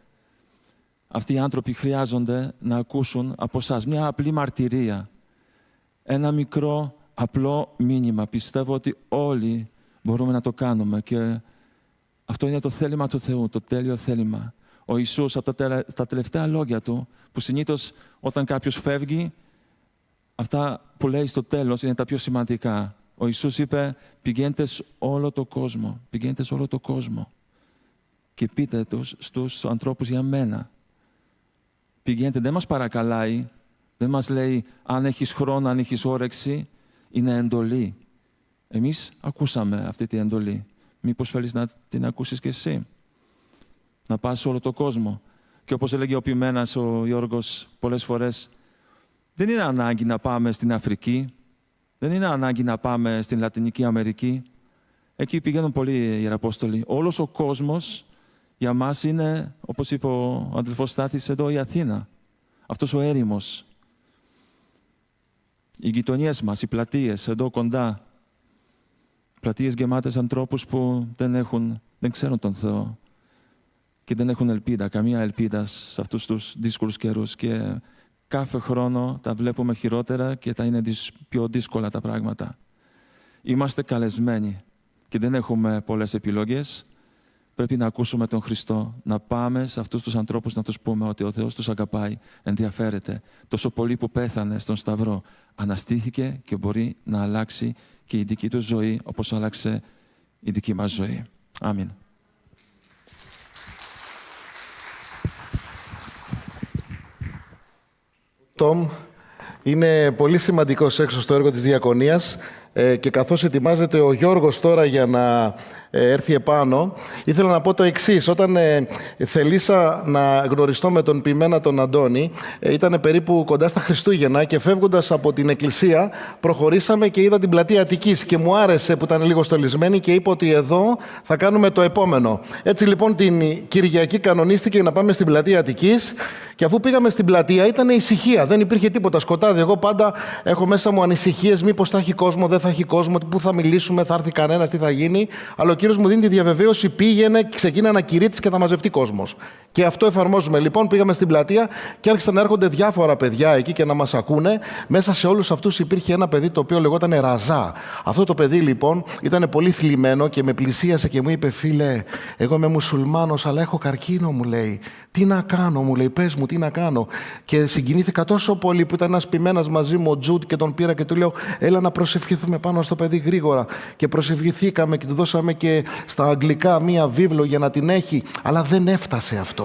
Αυτοί οι άνθρωποι χρειάζονται να ακούσουν από εσάς μια απλή μαρτυρία. Ένα μικρό, απλό μήνυμα. Πιστεύω ότι όλοι μπορούμε να το κάνουμε και αυτό είναι το θέλημα του Θεού, το τέλειο θέλημα. Ο Ιησούς από τα τελευταία λόγια του, που συνήθως όταν κάποιος φεύγει, αυτά που λέει στο τέλος είναι τα πιο σημαντικά. Ο Ιησούς είπε, πηγαίνετε σε όλο το κόσμο, πηγαίνετε σε όλο το κόσμο και πείτε στους ανθρώπους για μένα. Πηγαίνετε, δεν μας παρακαλάει, δεν μας λέει αν έχεις χρόνο, αν έχεις όρεξη, είναι εντολή. Εμείς ακούσαμε αυτή την εντολή. Μήπως θέλεις να την ακούσεις και εσύ. Να πας σε όλο το κόσμο. Και όπως έλεγε ο ποιμένας ο Γιώργος πολλές φορές, δεν είναι ανάγκη να πάμε στην Αφρική, δεν είναι ανάγκη να πάμε στην Λατινική Αμερική. Εκεί πηγαίνουν πολλοί Ιεραπόστολοι. Όλος ο κόσμος για μας είναι, όπως είπε ο αδελφός Στάθης, εδώ η Αθήνα. Αυτός ο έρημος. Οι γειτονιές μας, οι πλατείες, εδώ κοντά. Πλατείες γεμάτες ανθρώπους που δεν ξέρουν τον Θεό και δεν έχουν ελπίδα, καμία ελπίδα σε αυτούς τους δύσκολους καιρούς. Και κάθε χρόνο τα βλέπουμε χειρότερα και θα είναι πιο δύσκολα τα πράγματα. Είμαστε καλεσμένοι και δεν έχουμε πολλές επιλογές. Πρέπει να ακούσουμε τον Χριστό, να πάμε σε αυτούς τους ανθρώπους να τους πούμε ότι ο Θεός τους αγαπάει, ενδιαφέρεται. Τόσο πολύ που πέθανε στον Σταυρό, αναστήθηκε και μπορεί να αλλάξει και η δική του ζωή όπως άλλαξε η δική μας ζωή. Αμήν. Τόμ, είναι πολύ σημαντικός έξω στο έργο της Διακονίας και καθώς ετοιμάζεται ο Γιώργος τώρα για να έρθει επάνω, ήθελα να πω το εξής. Όταν θελήσα να γνωριστώ με τον ποιμένα τον Αντώνη, ήταν περίπου κοντά στα Χριστούγεννα και φεύγοντας από την εκκλησία προχωρήσαμε και είδα την πλατεία Αττικής και μου άρεσε που ήταν λίγο στολισμένη και είπα ότι εδώ θα κάνουμε το επόμενο. Έτσι λοιπόν την Κυριακή κανονίστηκε να πάμε στην πλατεία Αττικής και αφού πήγαμε στην πλατεία ήταν ησυχία, δεν υπήρχε τίποτα, σκοτάδι. Εγώ πάντα έχω μέσα μου ανησυχίες, μήπως θα έχει κόσμο, δεν θα έχει κόσμο, πού θα μιλήσουμε, θα έρθει κανένας, τι θα γίνει. Αλλά ο Κύριος μου δίνει τη διαβεβαίωση, πήγαινε, ξεκίνα ένα κηρύττης και θα μαζευτεί κόσμος. Και αυτό εφαρμόζουμε. Λοιπόν, πήγαμε στην πλατεία και άρχισαν να έρχονται διάφορα παιδιά εκεί και να μας ακούνε. Μέσα σε όλους αυτούς υπήρχε ένα παιδί το οποίο λεγόταν Ραζά. Αυτό το παιδί λοιπόν ήταν πολύ θλιμμένο και με πλησίασε και μου είπε: Φίλε, εγώ είμαι μουσουλμάνος, αλλά έχω καρκίνο, μου λέει. Τι να κάνω, μου λέει, πες μου, τι να κάνω. Και συγκινήθηκα τόσο πολύ που ήταν ένας ποιμένας μαζί μου, ο Τζουτ, και τον πήρα και του λέω: Έλα να προσευχηθούμε πάνω στο παιδί γρήγορα. Και προσευχηθήκαμε και του δώσαμε και στα αγγλικά μία βίβλο για να την έχει, αλλά δεν έφτασε αυτό.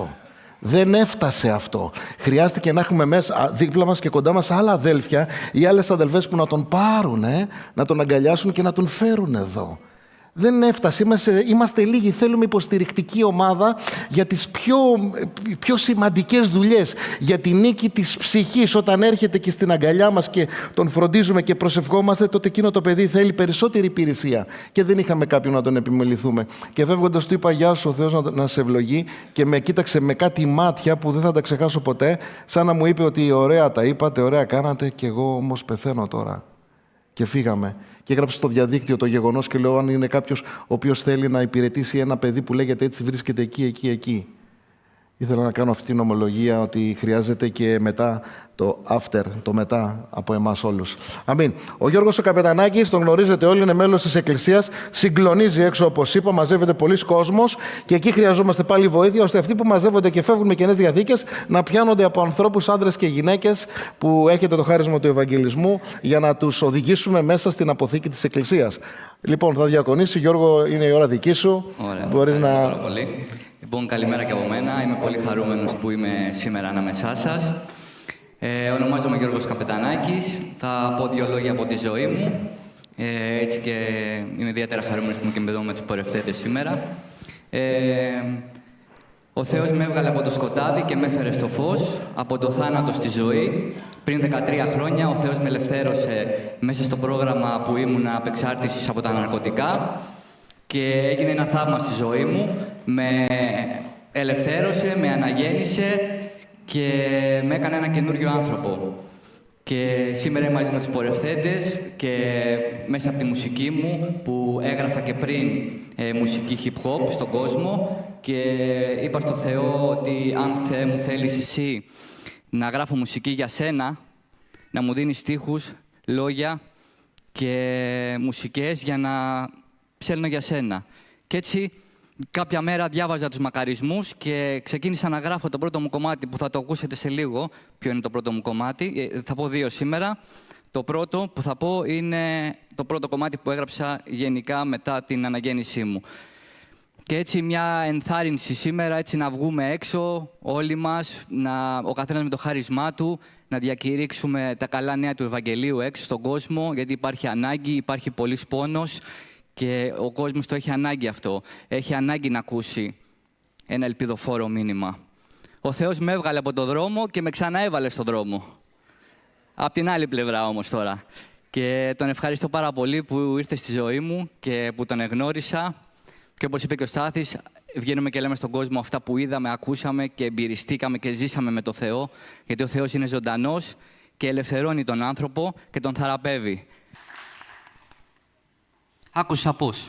Δεν έφτασε αυτό. Χρειάστηκε να έχουμε μέσα, δίπλα μας και κοντά μας άλλα αδέλφια ή άλλες αδελφές που να τον πάρουν, να τον αγκαλιάσουν και να τον φέρουν εδώ. Δεν έφτασε. Είμαστε λίγοι. Θέλουμε υποστηρικτική ομάδα για τις πιο σημαντικές δουλειές. Για τη νίκη της ψυχής. Όταν έρχεται και στην αγκαλιά μας και τον φροντίζουμε και προσευχόμαστε, τότε εκείνο το παιδί θέλει περισσότερη υπηρεσία. Και δεν είχαμε κάποιον να τον επιμεληθούμε. Και φεύγοντας του είπα: Γεια σου, ο Θεός να σε ευλογεί. Και με κοίταξε με κάτι μάτια που δεν θα τα ξεχάσω ποτέ. Σαν να μου είπε ότι ωραία τα είπατε, ωραία κάνατε, και εγώ όμως πεθαίνω τώρα. Και φύγαμε. Και έγραψε στο διαδίκτυο το γεγονός και λέω: αν είναι κάποιος ο οποίος θέλει να υπηρετήσει ένα παιδί που λέγεται έτσι, βρίσκεται εκεί. Ήθελα να κάνω αυτή την ομολογία ότι χρειάζεται και μετά το after, το μετά από εμάς όλους. Αμήν. Ο Γιώργος ο Καπετανάκης, τον γνωρίζετε όλοι, είναι μέλος της Εκκλησίας, συγκλονίζει έξω όπως είπα, μαζεύεται πολλοί κόσμος και εκεί χρειαζόμαστε πάλι βοήθεια, ώστε αυτοί που μαζεύονται και φεύγουν με κενές διαθήκες να πιάνονται από ανθρώπους, άντρες και γυναίκες που έχετε το χάρισμα του Ευαγγελισμού για να τους οδηγήσουμε μέσα στην αποθήκη της Εκκλησίας. Λοιπόν, θα διακονήσει. Γιώργο, είναι η ώρα δική σου. Ωραία, μπορείς πάρα πολύ. Λοιπόν, καλημέρα και από μένα. Είμαι πολύ χαρούμενος που είμαι σήμερα ανάμεσά σας. Ονομάζομαι Γιώργος Καπετανάκης. Θα πω δύο λόγια από τη ζωή μου. Έτσι και είμαι ιδιαίτερα χαρούμενος που είμαι εδώ με τους πορευθέντες σήμερα. Ο Θεός με έβγαλε από το σκοτάδι και με έφερε στο φως, από το θάνατο στη ζωή. Πριν 13 χρόνια ο Θεός με ελευθέρωσε μέσα στο πρόγραμμα που ήμουν απεξάρτησης από τα ναρκωτικά και έγινε ένα θαύμα στη ζωή μου. Με ελευθέρωσε, με αναγέννησε και με έκανε ένα καινούριο άνθρωπο. Και σήμερα είμαι μαζί με τους πορευθέντες και μέσα από τη μουσική μου που έγραφα και πριν μουσική hip-hop στον κόσμο και είπα στο Θεό ότι αν Θεέ μου θέλεις εσύ να γράφω μουσική για σένα, να μου δίνεις στίχους, λόγια και μουσικές για να ψέλνω για σένα. Και έτσι κάποια μέρα διάβαζα τους μακαρισμούς και ξεκίνησα να γράφω το πρώτο μου κομμάτι που θα το ακούσετε σε λίγο. Ποιο είναι το πρώτο μου κομμάτι, θα πω δύο σήμερα. Το πρώτο που θα πω είναι το πρώτο κομμάτι που έγραψα γενικά μετά την αναγέννησή μου. Και έτσι μια ενθάρρυνση σήμερα, έτσι να βγούμε έξω όλοι μας, ο καθένας με το χάρισμά του, να διακηρύξουμε τα καλά νέα του Ευαγγελίου έξω στον κόσμο, γιατί υπάρχει ανάγκη, υπάρχει πολύς πόνος και ο κόσμος το έχει ανάγκη αυτό. Έχει ανάγκη να ακούσει ένα ελπιδοφόρο μήνυμα. Ο Θεός με έβγαλε από τον δρόμο και με ξαναέβαλε στον δρόμο. Απ' την άλλη πλευρά όμως τώρα. Και τον ευχαριστώ πάρα πολύ που ήρθε στη ζωή μου και που τον εγνώρισα. Και όπως είπε και ο Στάθης, βγαίνουμε και λέμε στον κόσμο αυτά που είδαμε, ακούσαμε και εμπειριστήκαμε και ζήσαμε με το Θεό. Γιατί ο Θεός είναι ζωντανός και ελευθερώνει τον άνθρωπο και τον θεραπεύει. Άκουσα πώς.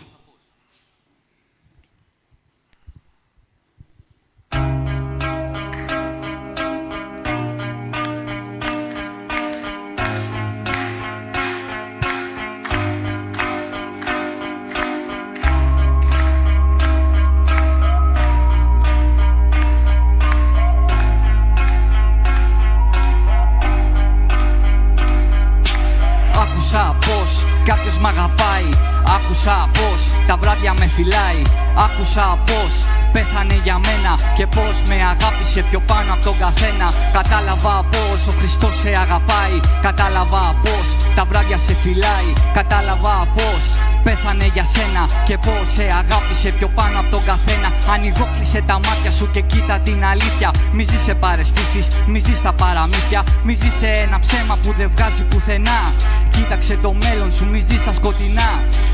Άκουσα πως κάποιος μ' αγαπάει. Άκουσα πως τα βράδια με φυλάει. Άκουσα πως πέθανε για μένα και πως με αγάπησε πιο πάνω από τον καθένα. Κατάλαβα πως ο Χριστός σε αγαπάει. Κατάλαβα πως τα βράδια σε φυλάει. Κατάλαβα πως πέθανε για σένα και πως σε αγάπησε πιο πάνω από τον καθένα. Ανοιγόκλεισε τα μάτια σου και κοίτα την αλήθεια. Μη ζεις σε παραισθήσεις, μη ζεις στα παραμύθια. Μη ζεις σε ένα ψέμα που δεν βγάζει πουθενά. Κοίταξε το μέλλον σου, μη ζεις στα σκοτεινά.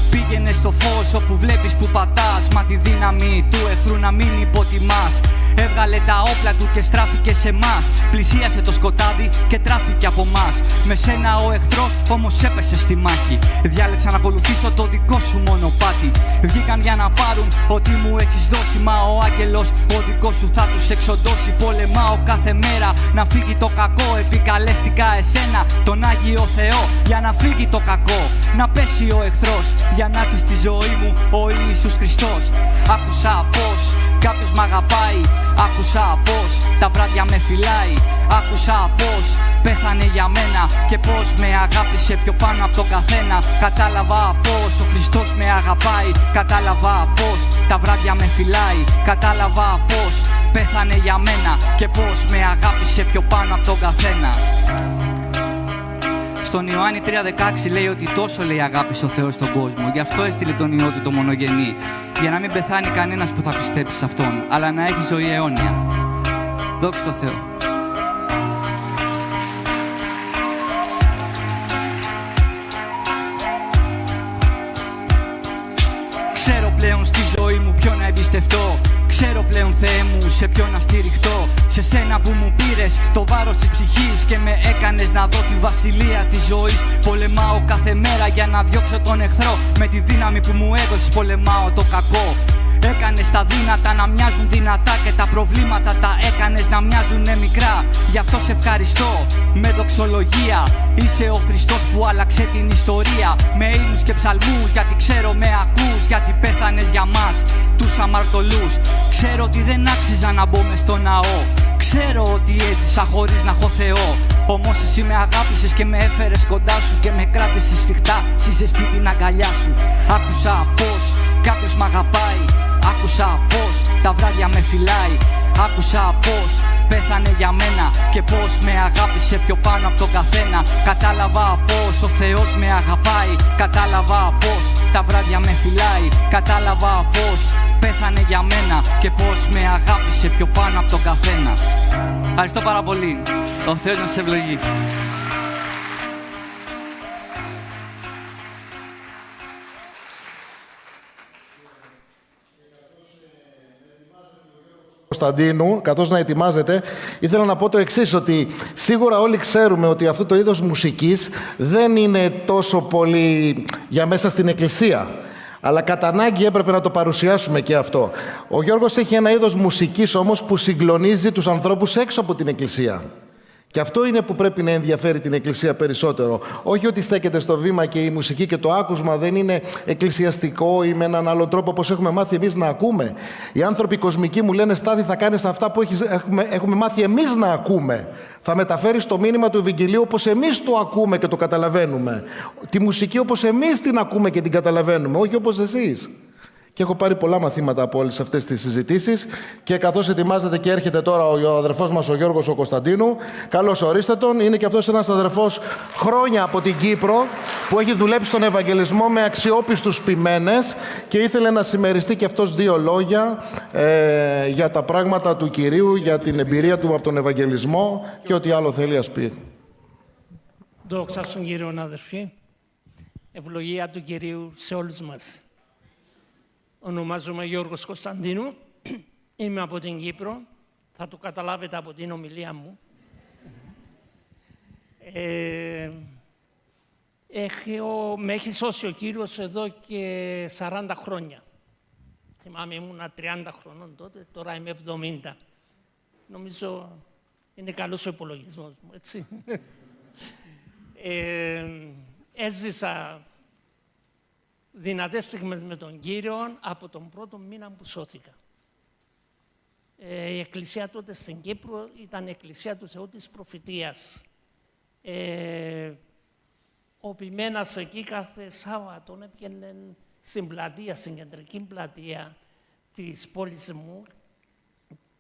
Πήγαινε στο φως όπου βλέπεις που πατάς. Μα τη δύναμη του εχθρού να μην υποτιμάς. Έβγαλε τα όπλα του και στράφηκε σε μας. Πλησίασε το σκοτάδι και τράφηκε από μας. Με σένα ο εχθρός όμως έπεσε στη μάχη. Διάλεξα να ακολουθήσω το δικό σου μονοπάτι. Βγήκαν για να πάρουν ό,τι μου έχεις δώσει. Μα ο άγγελος ο δικός σου θα τους εξοντώσει. Πολεμάω κάθε μέρα να φύγει το κακό. Επικαλέστηκα εσένα, τον Άγιο Θεό, για να φύγει το κακό. Να πέσει ο εχθρός, για να έρθει στη ζωή μου ο Ιησούς Χριστός. Άκουσα πως κάποιος μ' αγαπάει. Άκουσα πως τα βράδια με φυλάει. Άκουσα πως πέθανε για μένα και πως με αγάπησε πιο πάνω από τον καθένα. Κατάλαβα πως ο Χριστός με αγαπάει. Κατάλαβα πως τα βράδια με φυλάει. Κατάλαβα πως πέθανε για μένα και πως με αγάπησε πιο πάνω από τον καθένα. Στον Ιωάννη 3,16 λέει ότι τόσο λέει αγάπησε ο Θεός στον κόσμο. Γι' αυτό έστειλε τον Υιό του το μονογενή. Για να μην πεθάνει κανένας που θα πιστέψει σε Αυτόν, αλλά να έχει ζωή αιώνια. Δόξα τω Θεώ. Ξέρω πλέον στη ζωή μου ποιον να εμπιστευτώ. Ξέρω πλέον, Θεέ μου, σε ποιον να στηριχτώ. Σε σένα που μου πήρες το βάρος της ψυχής και με έκανες να δω τη βασιλεία της ζωής. Πολεμάω κάθε μέρα για να διώξω τον εχθρό. Με τη δύναμη που μου έδωσες πολεμάω το κακό. Έκανες τα δύνατα να μοιάζουν δυνατά και τα προβλήματα τα έκανες να μοιάζουνε μικρά. Γι' αυτό σε ευχαριστώ με δοξολογία. Είσαι ο Χριστός που άλλαξε την ιστορία. Με ύμνους και ψαλμούς, γιατί ξέρω με ακούς. Γιατί πέθανες για μας τους αμαρτωλούς. Ξέρω ότι δεν άξιζα να μπω μες στο ναό. Ξέρω ότι έζησα χωρίς να έχω Θεό. Όμως εσύ με αγάπησες και με έφερες κοντά σου και με κράτησες σφιχτά στη ζεστή την αγκαλιά σου. Άκουσα πως κάποιος μ' αγαπάει. Άκουσα πως τα βράδια με φυλάει. Άκουσα πως πέθανε για μένα και πως με αγάπησε πιο πάνω από τον καθένα. Κατάλαβα πως ο Θεός με αγαπάει. Κατάλαβα πως τα βράδια με φυλάει. Κατάλαβα πως πέθανε για μένα και πως με αγάπησε πιο πάνω από τον καθένα. Ευχαριστώ πάρα πολύ. Ο Θεός να σε ευλογεί. Κωνσταντίνου, καθώς να ετοιμάζεται, ήθελα να πω το εξής, ότι σίγουρα όλοι ξέρουμε ότι αυτό το είδος μουσικής δεν είναι τόσο πολύ για μέσα στην εκκλησία. Αλλά κατά ανάγκη έπρεπε να το παρουσιάσουμε και αυτό. Ο Γιώργος έχει ένα είδος μουσικής όμως που συγκλονίζει τους ανθρώπους έξω από την εκκλησία. Και αυτό είναι που πρέπει να ενδιαφέρει την Εκκλησία περισσότερο. Όχι ότι στέκεται στο βήμα και η μουσική και το άκουσμα δεν είναι εκκλησιαστικό ή με έναν άλλον τρόπο όπως έχουμε μάθει εμείς να ακούμε. Οι άνθρωποι κοσμικοί μου λένε Στάδη, θα κάνεις αυτά που έχουμε μάθει εμείς να ακούμε. Θα μεταφέρεις το μήνυμα του Ευαγγελίου όπως εμείς το ακούμε και το καταλαβαίνουμε. Τη μουσική όπως εμείς την ακούμε και την καταλαβαίνουμε, όχι όπως εσείς. Και έχω πάρει πολλά μαθήματα από όλες αυτές τις συζητήσεις και καθώς ετοιμάζεται και έρχεται τώρα ο αδερφός μας ο Γιώργος ο Κωνσταντίνου, καλώς ορίστε τον. Είναι και αυτός ένας αδερφός χρόνια από την Κύπρο που έχει δουλέψει στον Ευαγγελισμό με αξιόπιστους ποιμένες και ήθελε να συμμεριστεί και αυτός δύο λόγια για τα πράγματα του Κυρίου, για την εμπειρία του από τον Ευαγγελισμό και ό,τι άλλο θέλει ας πει. Δόξα στον Κύριο, αδερφοί. Ευλογία του Κυρίου σε όλους μας. Ονομάζομαι Γιώργος Κωνσταντίνου, είμαι από την Κύπρο, θα το καταλάβετε από την ομιλία μου. Με έχει σώσει ο Κύριος εδώ και 40 χρόνια. Θυμάμαι ήμουνα 30 χρονών τότε, τώρα είμαι 70. Νομίζω είναι καλός ο υπολογισμός μου, έτσι. Έζησα δυνατές στιγμές με τον Κύριο από τον πρώτο μήνα που σώθηκα. Η εκκλησία τότε στην Κύπρο ήταν η εκκλησία του Θεού της Προφητείας. Ο ποιμένας εκεί κάθε Σάββατο έπιανε στην πλατεία, στην κεντρική πλατεία της πόλης μου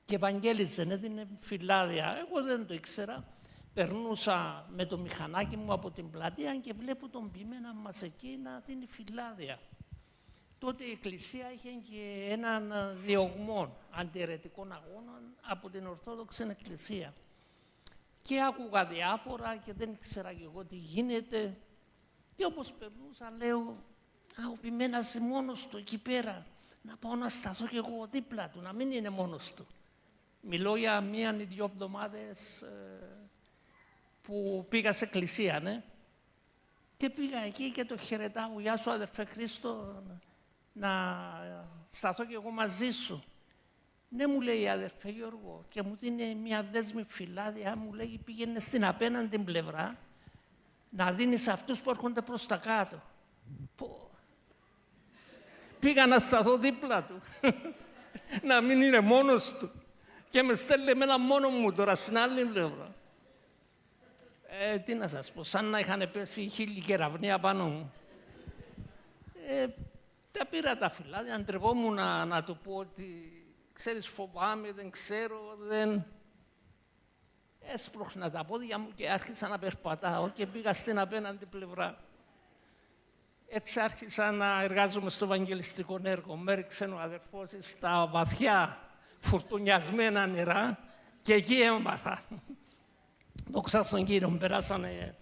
και ευαγγέλιζε, έδινε φυλάδια. Εγώ δεν το ήξερα. Περνούσα με το μηχανάκι μου από την πλατεία και βλέπω τον ποιημένα μας εκεί να δίνει φυλάδια. Τότε η Εκκλησία είχε και έναν διωγμό αντιαιρετικών αγώνων από την Ορθόδοξη Εκκλησία. Και άκουγα διάφορα και δεν ήξερα και εγώ τι γίνεται. Και όπως περνούσα λέω, ο ποιημένας μόνος του εκεί πέρα, να πάω να σταθώ και εγώ δίπλα του, να μην είναι μόνος του. Μιλώ για 1 ή 2 εβδομάδες που πήγα σε εκκλησία, ναι. Και πήγα εκεί και το χαιρετάω. Γεια σου αδερφέ Χρήστο, να σταθώ και εγώ μαζί σου. Ναι, μου λέει αδερφέ Γιώργο, και μου δίνει μια δέσμη φυλάδια, μου λέει πήγαινε στην απέναντι πλευρά να δίνεις αυτούς που έρχονται προς τα κάτω. Πήγα να σταθώ δίπλα του, να μην είναι μόνος του. Και με στέλνει εμένα μόνο μου τώρα στην άλλη πλευρά. Τι να σας πω, σαν να είχαν πέσει 1000 κεραυνία πάνω μου. Τα πήρα τα φυλάδια, αντρεπόμουν να του πω ότι ξέρεις φοβάμαι, δεν ξέρω, δεν... Έσπρωχνα τα πόδια μου και άρχισα να περπατάω και πήγα στην απέναντι πλευρά. Έτσι άρχισα να εργάζομαι στο ευαγγελιστικό έργο. Με έριξε ο αδερφός στα βαθιά φουρτουνιασμένα νερά και εκεί έμαθα. Δόξα στον Κύριο, περάσανε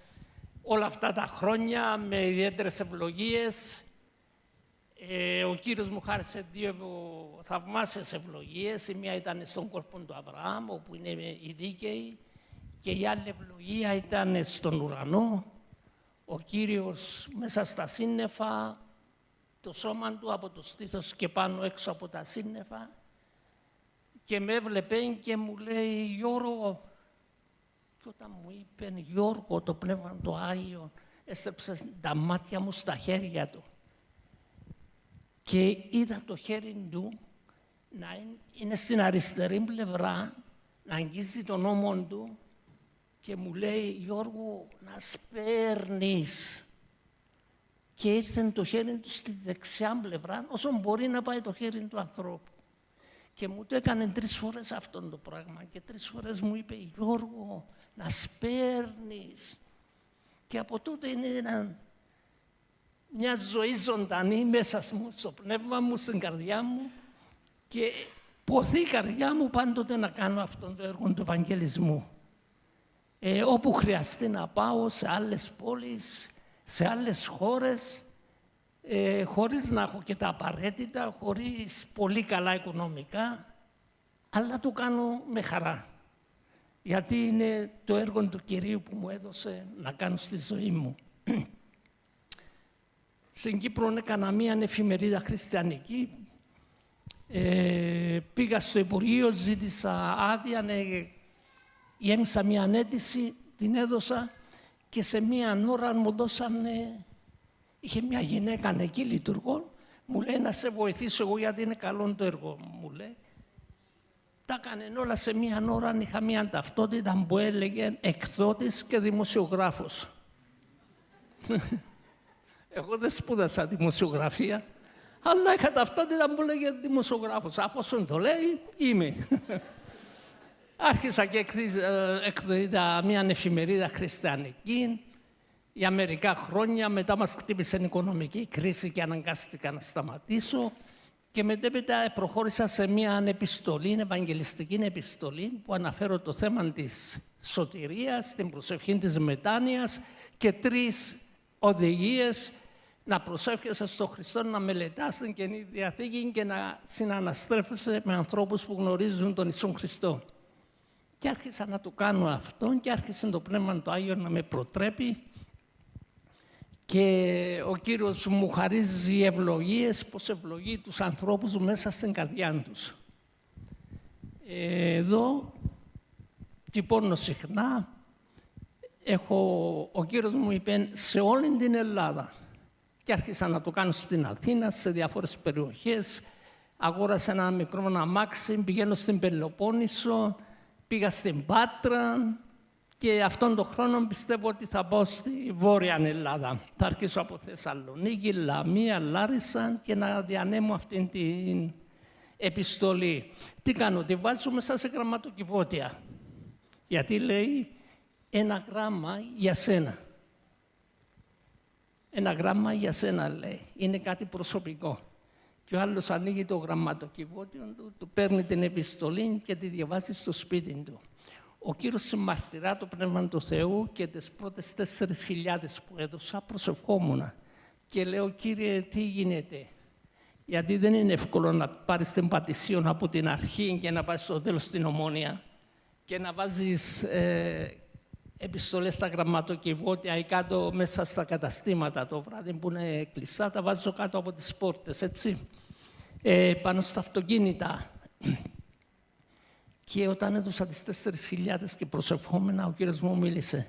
όλα αυτά τα χρόνια με ιδιαίτερες ευλογίες. Ο Κύριος μου χάρισε 2 θαυμάσιες ευλογίες. Η μία ήταν στον κόρπο του Αβραάμ, όπου είναι οι δίκαιοι, και η άλλη ευλογία ήταν στον ουρανό. Ο Κύριος μέσα στα σύννεφα, το σώμα του από το στήθος και πάνω έξω από τα σύννεφα, και με έβλεπε και μου λέει Γιώργο. Και όταν μου είπε Γιώργο, το Πνεύμα το Άγιο έστρεψε τα μάτια μου στα χέρια του και είδα το χέρι του να είναι στην αριστερή πλευρά, να αγγίζει τον ώμο του και μου λέει Γιώργο, να σπέρνεις. Και ήρθε το χέρι του στη δεξιά πλευρά, όσο μπορεί να πάει το χέρι του ανθρώπου. Και μου το έκανε 3 φορές αυτό το πράγμα και 3 φορές μου είπε Γιώργο, να σπέρνεις. Και από τότε είναι μια ζωή ζωντανή μέσα μου, στο πνεύμα μου, στην καρδιά μου, και ποθεί η καρδιά μου πάντοτε να κάνω αυτόν το έργο του Ευαγγελισμού. Όπου χρειαστεί να πάω σε άλλες πόλεις, σε άλλες χώρες, χωρίς να έχω και τα απαραίτητα, χωρίς πολύ καλά οικονομικά, αλλά το κάνω με χαρά. Γιατί είναι το έργο του Κυρίου που μου έδωσε να κάνω στη ζωή μου. Στην Κύπρο έκανα μία εφημερίδα χριστιανική. Πήγα στο Υπουργείο, ζήτησα άδεια γέμισα μια ανέτηση, την έδωσα και σε μία ώρα μου δώσανε... Είχε μια γυναίκα εκεί λειτουργών, μου λέει να σε βοηθήσω εγώ γιατί είναι καλό το έργο μου, λέει. Τα έκανε όλα σε μία ώρα, είχα μία ταυτότητα που έλεγε εκδότης και δημοσιογράφος. Εγώ δεν σπούδασα δημοσιογραφία, αλλά είχα ταυτότητα που έλεγε δημοσιογράφος. Αφού το λέει, είμαι. Άρχισα και εκδίδα μια εφημερίδα χριστιανική για μερικά χρόνια. Μετά μας χτύπησε η οικονομική κρίση και αναγκάστηκα να σταματήσω. Και μετέπειτα προχώρησα σε μια επιστολή, ευαγγελιστική επιστολή, που αναφέρω το θέμα της σωτηρίας, την προσευχή της μετάνοιας και 3 οδηγίες να προσεύχεσαι στον Χριστό, να μελετάς την Καινή Διαθήκη και να συναναστρέφεσαι με ανθρώπους που γνωρίζουν τον Ιησούν Χριστό. Και άρχισα να το κάνω αυτό και άρχισε το Πνεύμα το Άγιο να με προτρέπει και ο Κύριος μου χαρίζει ευλογίες, πως ευλογεί τους ανθρώπους μέσα στην καρδιά τους. Εδώ τυπώνω συχνά, ο Κύριος μου είπε σε όλη την Ελλάδα και άρχισα να το κάνω στην Αθήνα, σε διάφορες περιοχές. Αγόρασα ένα μικρό αμάξι, πηγαίνω στην Πελοπόννησο, πήγα στην Πάτρα και αυτόν τον χρόνο πιστεύω ότι θα πάω στη Βόρεια Ελλάδα. Θα αρχίσω από Θεσσαλονίκη, Λαμία, Λάρισα και να διανέμω αυτήν την επιστολή. Τι κάνω, τη βάζω μέσα σε γραμματοκιβώτια. Γιατί λέει ένα γράμμα για σένα. Ένα γράμμα για σένα λέει. Είναι κάτι προσωπικό. Και ο άλλος ανοίγει το γραμματοκιβώτιο του, του παίρνει την επιστολή και τη διαβάζει στο σπίτι του. Ο Κύριος συμμαρτυρά το Πνεύμα του Θεού και τις πρώτες 4.000 που έδωσα προσευχόμουν. Και λέω, Κύριε, τι γίνεται. Γιατί δεν είναι εύκολο να πάρεις την Πατησίων από την αρχή και να πας στο τέλος στην Ομόνια και να βάζεις επιστολές στα γραμματοκιβώτια ή κάτω μέσα στα καταστήματα το βράδυ που είναι κλειστά, τα βάζω κάτω από τις πόρτες, έτσι, πάνω στα αυτοκίνητα. Και όταν έδωσα τις 4.000 και προσευχόμενα, ο Κύριος μου μίλησε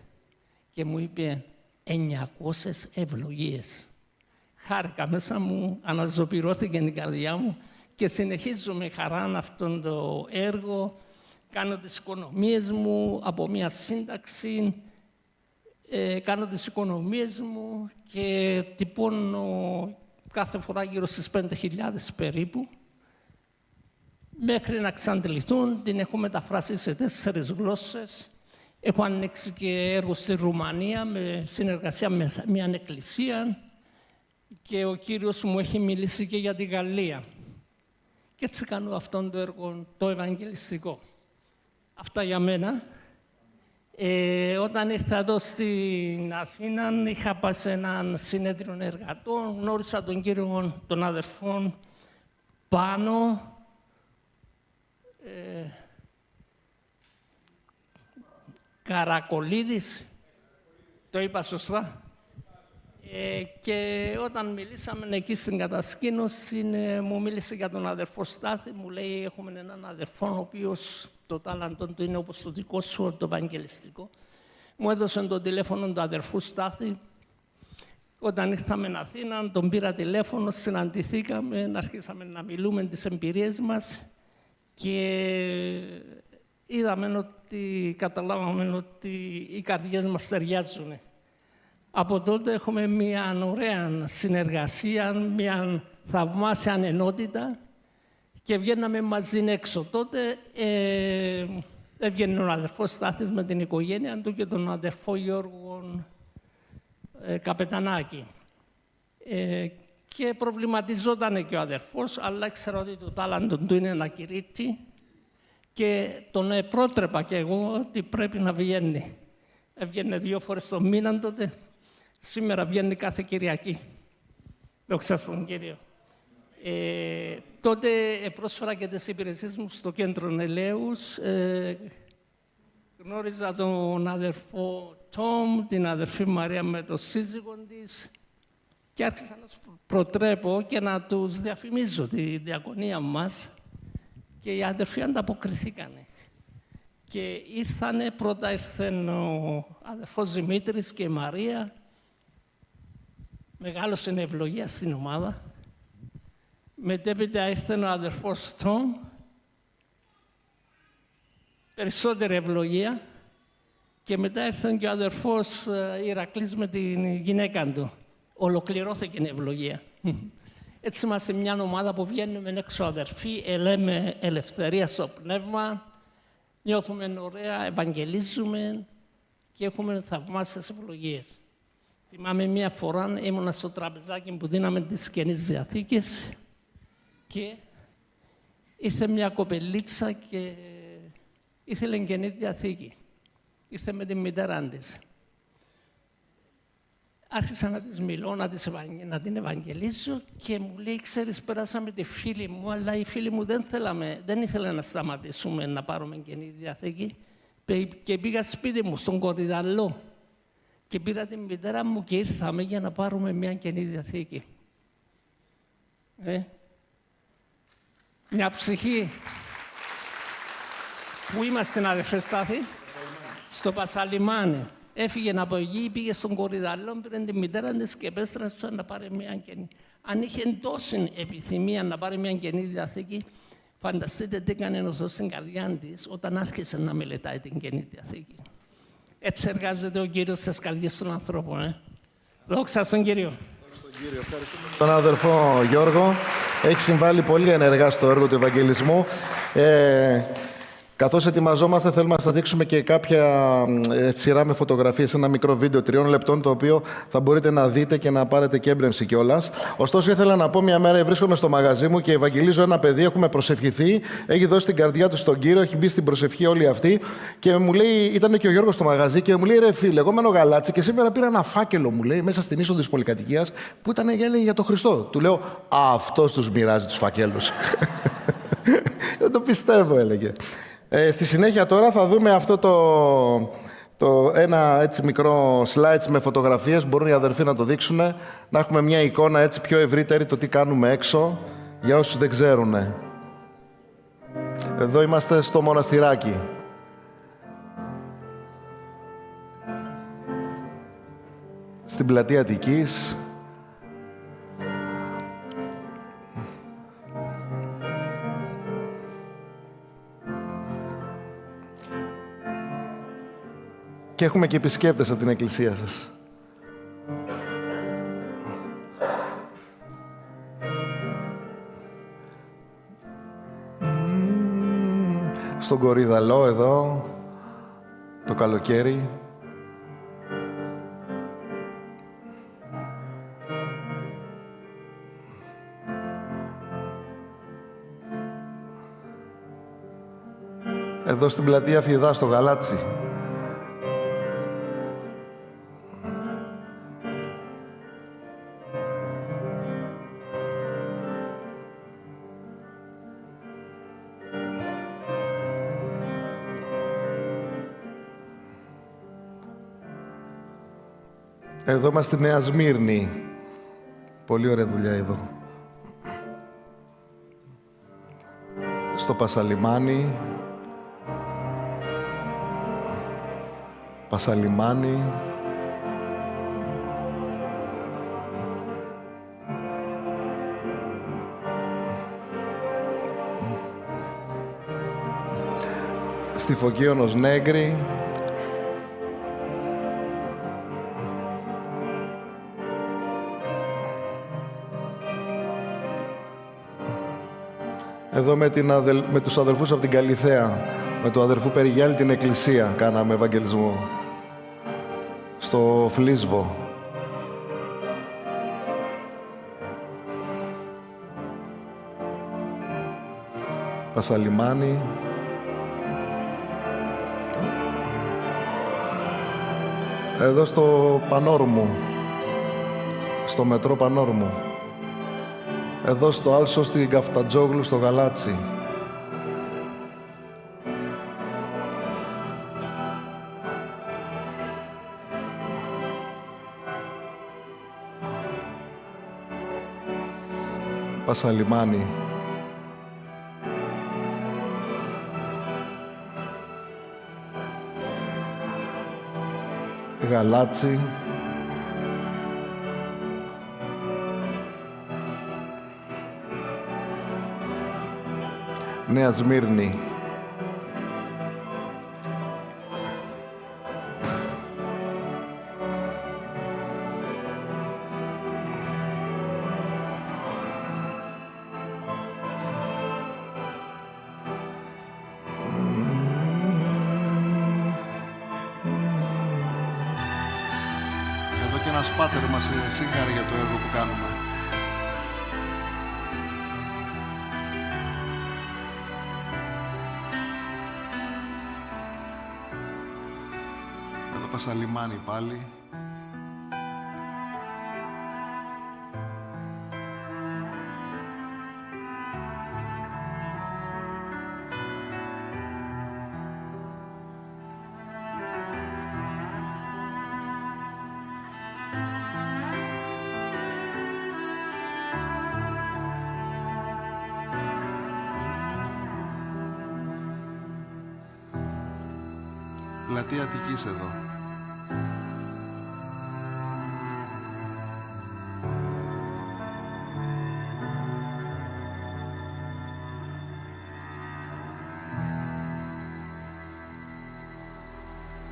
και μου είπε 900 ευλογίες. Χάρηκα μέσα μου, αναζωπυρώθηκε η καρδιά μου και συνεχίζω με χαρά αυτόν το έργο. Κάνω τις οικονομίες μου από μια σύνταξη, κάνω τις οικονομίες μου και τυπώνω κάθε φορά γύρω στις 5.000 περίπου. Μέχρι να εξαντληθούν, την έχω μεταφράσει σε 4 γλώσσες. Έχω ανοίξει και έργο στη Ρουμανία με συνεργασία με μια εκκλησία και ο Κύριος μου έχει μιλήσει και για τη Γαλλία. Και έτσι κάνω αυτόν το έργο το ευαγγελιστικό. Αυτά για μένα. Όταν ήρθα εδώ στην Αθήνα, είχα πάει σε έναν συνέδριο εργατών, γνώρισα τον κύριο, τον αδερφόν Πάνο, Καρακολίδης, το είπα σωστά. Και όταν μιλήσαμε εκεί στην κατασκήνωση, μου μίλησε για τον αδερφό Στάθη, μου λέει έχουμε έναν αδερφό ο οποίος το τάλαντο του είναι όπως το δικό σου, το ευαγγελιστικό. Μου έδωσε το τηλέφωνο του αδερφού Στάθη. Όταν ήρθαμε στην Αθήνα, τον πήρα τηλέφωνο, συναντηθήκαμε, αρχίσαμε να μιλούμε τις εμπειρίες μας και είδαμε ότι, καταλάβαμε ότι οι καρδιές μας ταιριάζουν. Από τότε έχουμε μια ωραία συνεργασία, μια θαυμάσια ενότητα και βγαίναμε μαζί έξω. Τότε έβγαινε ο αδερφός Στάθης με την οικογένεια του και τον αδερφό Γιώργο Καπετανάκη. Και προβληματιζόταν και ο αδερφός, αλλά ήξερα ότι το τάλαντο του είναι ένα κηρύττει και τον πρότρεπα και εγώ ότι πρέπει να βγαίνει. Έβγαινε 2 φορές το μήνα τότε. Σήμερα βγαίνει κάθε Κυριακή. Δόξα στον Κύριο. Τότε πρόσφερα και τις υπηρεσίες μου στο κέντρο Ελέους. Γνώριζα τον αδερφό Τόμ, την αδερφή Μαρία με τον σύζυγο της και άρχισα να τους προτρέπω και να τους διαφημίζω τη διακονία μας και οι αδερφοί ανταποκριθήκανε. Και πρώτα ήρθε ο αδερφός Δημήτρης και η Μαρία. Μεγάλωσε η ευλογία στην ομάδα. Μετέπειτα ήρθε ο αδερφός Τόμ. Περισσότερη ευλογία. Και μετά ήρθε και ο αδερφός Ηρακλής με την γυναίκα του. Ολοκληρώθηκε η ευλογία. Έτσι είμαστε μια ομάδα που βγαίνουμε έξω αδερφοί, λέμε ελευθερία στο πνεύμα, νιώθουμε ωραία, ευαγγελίζουμε και έχουμε θαυμάσιες ευλογίες. Θυμάμαι μια φορά ήμουνα στο τραπεζάκι που δίναμε τις Καινής Διαθήκες και ήρθε μια κοπελίτσα και ήθελε Καινή Διαθήκη. Ήρθε με τη μητέρα της. Άρχισα να της μιλώ, να την ευαγγελίσω και μου λέει, ξέρεις, περάσαμε τη φίλη μου, αλλά οι φίλοι μου δεν ήθελαν να σταματήσουμε να πάρουμε Καινή Διαθήκη και πήγα σπίτι μου, στον Κορυδαλλό και πήρα την μητέρα μου και ήρθαμε για να πάρουμε μια Καινή Διαθήκη. Μια ψυχή που είμαστε, αδερφέ Στάθη, στο Πασαλιμάνι. Έφυγε από εκεί, πήγε στον Κορυδαλλό, πήρε τη μητέρα της και επέστρεψε να πάρει μια Καινή. Αν είχε τόση επιθυμία να πάρει μια Καινή Διαθήκη, φανταστείτε τι έκανε ο Θεός στην καρδιά της όταν άρχισε να μελετάει την Καινή Διαθήκη. Έτσι εργάζεται ο Κύριος στις καρδιές των ανθρώπων. Δόξα στον Κύριο. Ευχαριστούμε τον αδερφό Γιώργο. Έχει συμβάλει πολύ ενεργά στο έργο του Ευαγγελισμού. Καθώς ετοιμαζόμαστε, θέλουμε να σας δείξουμε και κάποια σειρά με φωτογραφίες, ένα μικρό βίντεο 3 λεπτών, το οποίο θα μπορείτε να δείτε και να πάρετε και έμπνευση κιόλας. Ωστόσο, ήθελα να πω, μια μέρα βρίσκομαι στο μαγαζί μου και ευαγγελίζω ένα παιδί, έχουμε προσευχηθεί, έχει δώσει την καρδιά του στον Κύριο, έχει μπει στην προσευχή όλη αυτή και μου λέει, ήταν και ο Γιώργος στο μαγαζί και μου λέει, ρε φίλε, εγώ μένω Γαλάτσι και σήμερα πήρα ένα φάκελο, μου λέει, μέσα στην είσοδο της πολυκατοικίας που ήταν, έλεγε, για τον Χριστό. Του λέω, αυτός τους μοιράζει τους φακέλους. Δεν το πιστεύω, έλεγε. Στη συνέχεια τώρα θα δούμε αυτό ένα έτσι μικρό slides με φωτογραφίες, μπορούν οι αδερφοί να το δείξουν, να έχουμε μια εικόνα έτσι πιο ευρύτερη το τι κάνουμε έξω, για όσους δεν ξέρουν. Εδώ είμαστε στο μοναστηράκι. Στην πλατεία Αττικής. Και έχουμε και επισκέπτες από την εκκλησία σας. Στον Κορυδαλλό εδώ, το καλοκαίρι. Εδώ στην πλατεία Φιδά, στο Γαλάτσι. Εδώ είμαστε στη Νέα Σμύρνη. Πολύ ωραία δουλειά εδώ. Στο Πασαλιμάνι. Πασαλιμάνι. Στη Φωκίωνος Νέγκρη. Εδώ με τους αδερφούς από την Καλιθέα, με τον αδερφού Περιγιάλη την εκκλησία, κάναμε ευαγγελισμό. Στο Φλίσβο. Πασαλιμάνι. Εδώ στο Πανόρμου. Στο μετρό Πανόρμου. Εδώ στο Άλσο, στην Καφτατζόγλου, στο Γαλάτσι. Πασαλιμάνι. Γαλάτσι, Νέα Σμύρνη, Εδώ και ένας πάτερ μας σίγαρε για το έργο που κάνουμε. Εδώ Πασαλιμάνι πάλι. Πλατεία Αττικής εδώ.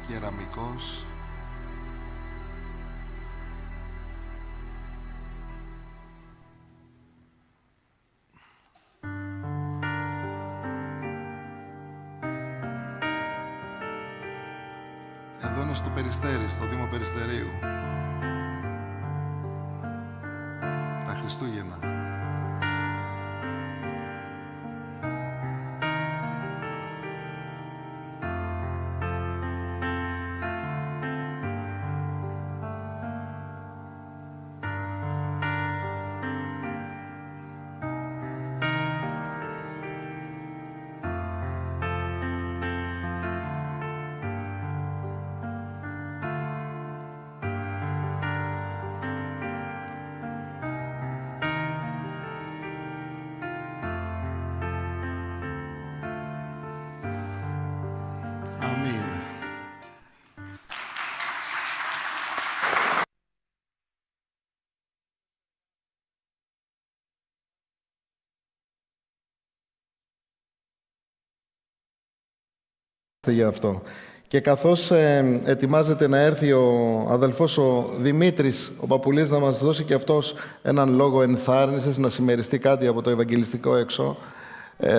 Κεραμικός. Εδώ είναι στο Περιστέρι, στο Δήμο Περιστερίου. Τα Χριστούγεννα. Αμήν. Για αυτό. Και καθώς ετοιμάζεται να έρθει ο αδελφός ο Δημήτρης, ο Παπουλής, να μας δώσει και αυτός έναν λόγο ενθάρρυνσης, να συμμεριστεί κάτι από το Ευαγγελιστικό έξω,